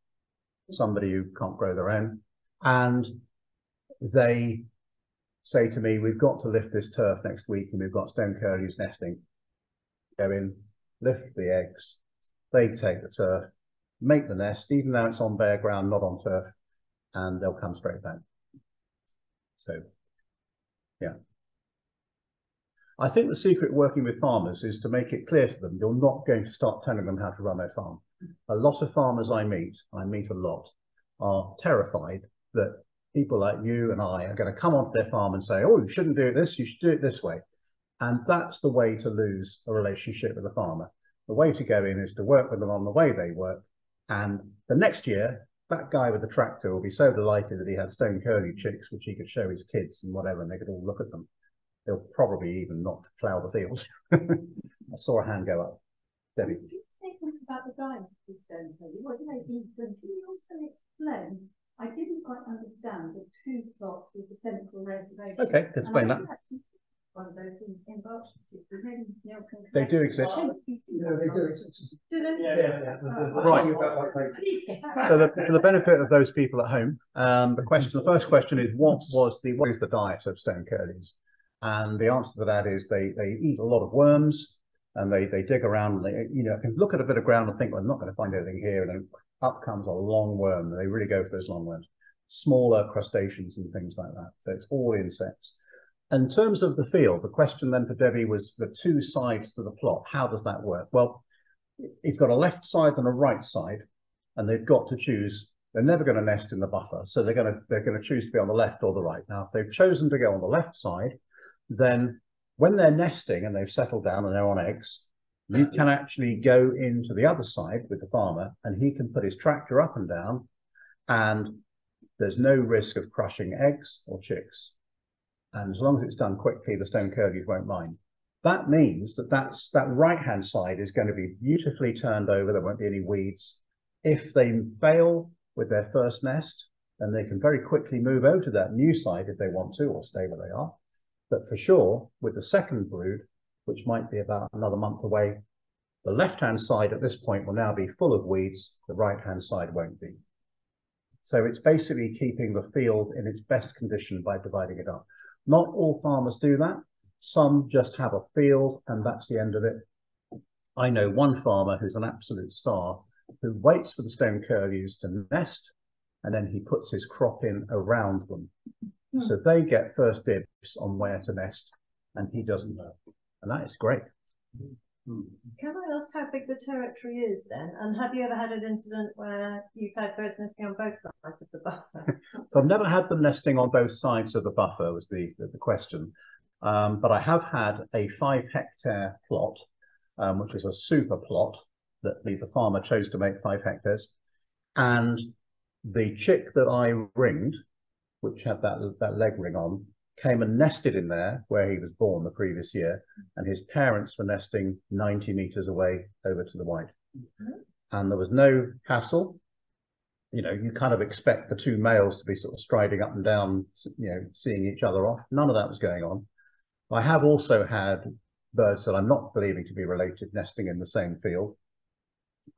somebody who can't grow their own. And they say to me, we've got to lift this turf next week, and we've got Stone Curlews nesting. Go in, lift the eggs, they take the turf, make the nest, even though it's on bare ground, not on turf, and they'll come straight back. So, yeah. I think the secret working with farmers is to make it clear to them you're not going to start telling them how to run their farm. A lot of farmers I meet a lot, are terrified that people like you and I are going to come onto their farm and say, oh, you shouldn't do this, you should do it this way. And that's the way to lose a relationship with a farmer. The way to go in is to work with them on the way they work. And the next year, that guy with the tractor will be so delighted that he had Stone Curlew chicks, which he could show his kids and whatever, and they could all look at them. They'll probably even not plough the fields. I saw a hand go up. Debbie. Could you say something about the diet of the Stone Curlew? What do they eat? And can you also explain? I didn't quite understand the two plots with the central reservation. Okay, explain that. One of those in Berkshire. They do exist. Yeah, they do exist. Do they? Yeah. Right. So for the benefit of those people at home, the first question is what is the diet of Stone Curlews? And the answer to that is they eat a lot of worms, and they dig around, and they can look at a bit of ground and think, well, I'm not going to find anything here, and then up comes a long worm, and they really go for those long worms. Smaller crustaceans and things like that. So it's all insects. In terms of the field, the question then for Debbie was the two sides to the plot. How does that work? Well, you've got a left side and a right side, and they've got to choose. They're never going to nest in the buffer, so they're going to choose to be on the left or the right. Now, if they've chosen to go on the left side, then when they're nesting and they've settled down and they're on eggs, you can actually go into the other side with the farmer, and he can put his tractor up and down, and there's no risk of crushing eggs or chicks. And as long as it's done quickly, the Stone Curlews won't mind. That means that right-hand side is going to be beautifully turned over. There won't be any weeds. If they fail with their first nest, then they can very quickly move over to that new side if they want to, or stay where they are. But for sure, with the second brood, which might be about another month away, the left-hand side at this point will now be full of weeds. The right-hand side won't be. So it's basically keeping the field in its best condition by dividing it up. Not all farmers do that. Some just have a field and that's the end of it. I know one farmer who's an absolute star who waits for the Stone Curlews to nest, and then he puts his crop in around them. So they get first dibs on where to nest, and he doesn't know. And that is great. Can I ask how big the territory is then? And have you ever had an incident where you've had birds nesting on both sides of the buffer? So I've never had them nesting on both sides of the buffer was the question. But I have had a 5-hectare plot, which is a super plot that the farmer chose to make 5 hectares. And the chick that I ringed, which had that leg ring on, came and nested in there where he was born the previous year, and his parents were nesting 90 meters away over to the right. And there was no hassle. You kind of expect the two males to be sort of striding up and down, seeing each other off. None of that was going on. I have also had birds that I'm not believing to be related nesting in the same field.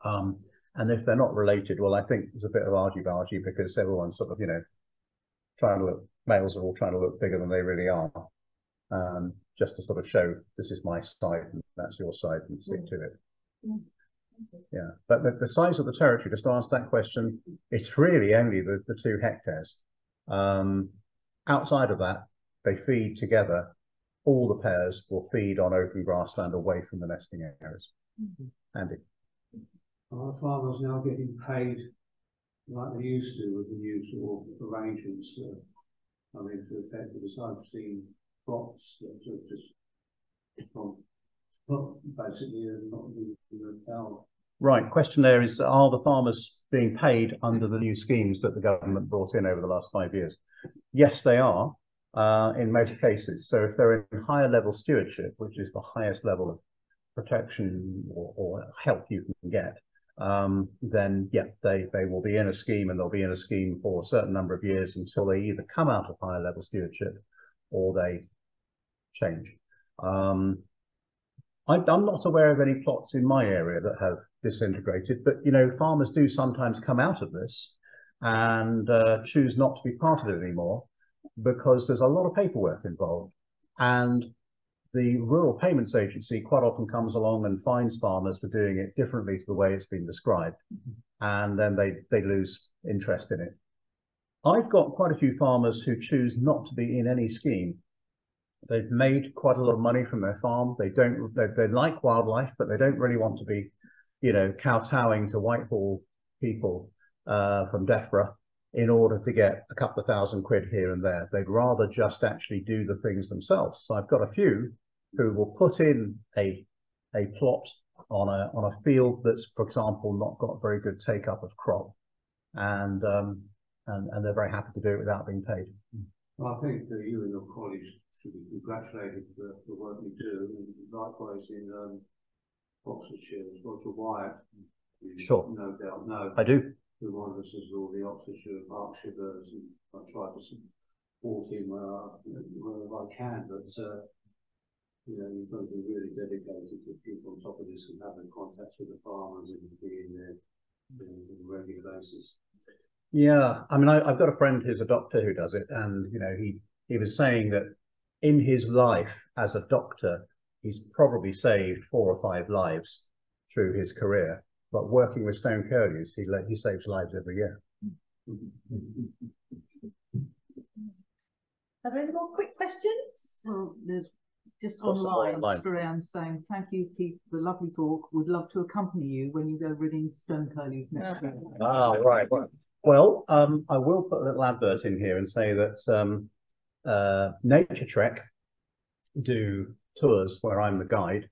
And if they're not related, well, I think there's a bit of argy-bargy because everyone's sort of, trying to look, males are all trying to look bigger than they really are, just to sort of show this is my side and that's your side and stick to it. Yeah, but the size of the territory, just to answer that question, it's really only the 2 hectares. Outside of that, they feed together. All the pairs will feed on open grassland away from the nesting areas. Andy. Are farmers now getting paid like they used to with the new sort of arrangements coming into effect? Because I've seen plots that are just basically not moving about. Right. Question there is, are the farmers being paid under the new schemes that the government brought in over the last 5 years? Yes, they are, in most cases. So if they're in higher level stewardship, which is the highest level of protection or help you can get, then yeah, they will be in a scheme, and they'll be in a scheme for a certain number of years until they either come out of higher level stewardship or they change. I'm not aware of any plots in my area that have disintegrated, but farmers do sometimes come out of this and choose not to be part of it anymore because there's a lot of paperwork involved, and the Rural Payments Agency quite often comes along and fines farmers for doing it differently to the way it's been described, and then they lose interest in it. I've got quite a few farmers who choose not to be in any scheme, They've made quite a lot of money from their farm. They like wildlife, but they don't really want to be, you know, kowtowing to Whitehall people from Defra in order to get a couple of £1,000 here and there. They'd rather just actually do the things themselves. So I've got a few who will put in a plot on a field that's, for example, not got very good take up of crop, and they're very happy to do it without being paid. Well, I think that you and your colleagues should be congratulated for the work you do, and likewise in Oxfordshire, as Roger Wyatt. Sure. No doubt know. I do. Who monitors all the Oxfordshire and Berkshire birds, and I try to support him wherever I can, but you know, you've got to be really dedicated to keep on top of this and having contacts with the farmers and being there on a regular basis. Yeah, I mean, I've got a friend who's a doctor who does it, and you know, he was saying that in his life as a doctor, he's probably saved 4 or 5 lives through his career. But working with Stone Curlews, he saves lives every year. Are there any more quick questions? Well, there's just online around saying, thank you, Keith, for the lovely talk. Would love to accompany you when you go ridding Stone Curlews next week. Ah, right. Well, I will put a little advert in here and say that Nature Trek do tours where I'm the guide,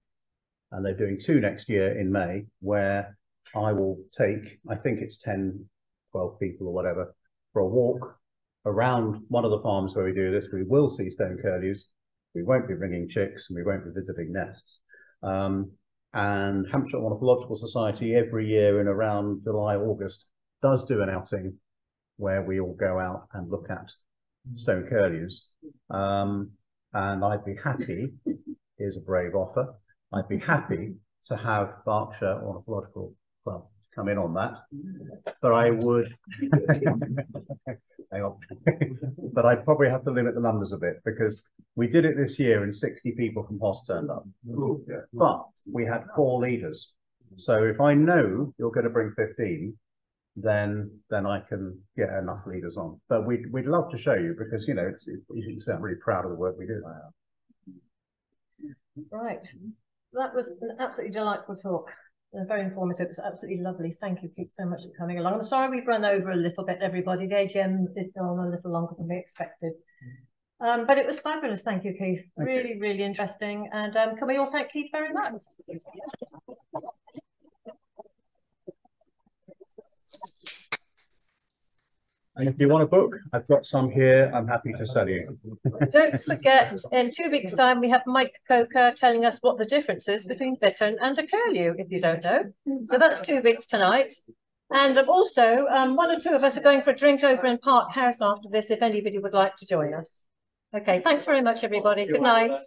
and they're doing 2 next year in May, where I will take, I think it's 10, 12 people or whatever, for a walk around one of the farms where we do this. We will see Stone Curlews. We won't be bringing chicks, and we won't be visiting nests. And Hampshire Ornithological Society every year in around July, August does do an outing where we all go out and look at Stone Curlews. And I'd be happy, here's a brave offer, I'd be happy to have Berkshire Ornithological Club come in on that, but I would hang on. But I'd probably have to limit the numbers a bit, because we did it this year and 60 people from HOS turned up, but we had 4 leaders. So if I know you're going to bring 15, then I can get enough leaders on. But we'd love to show you, because you know, you can say I'm really proud of the work we do. Right, that was an absolutely delightful talk. Very informative. It was absolutely lovely. Thank you, Keith, so much for coming along. I'm sorry we've run over a little bit, everybody. The AGM did go on a little longer than we expected. But it was fabulous. Thank you, Keith. Really, really interesting. And can we all thank Keith very much? And if you want a book, I've got some here. I'm happy to sell you. Don't forget, in 2 weeks' time, we have Mike Coker telling us what the difference is between Betton and a Curlew, if you don't know. So that's 2 weeks tonight. And also, 1 or 2 of us are going for a drink over in Park House after this, if anybody would like to join us. Okay, thanks very much, everybody. Good night.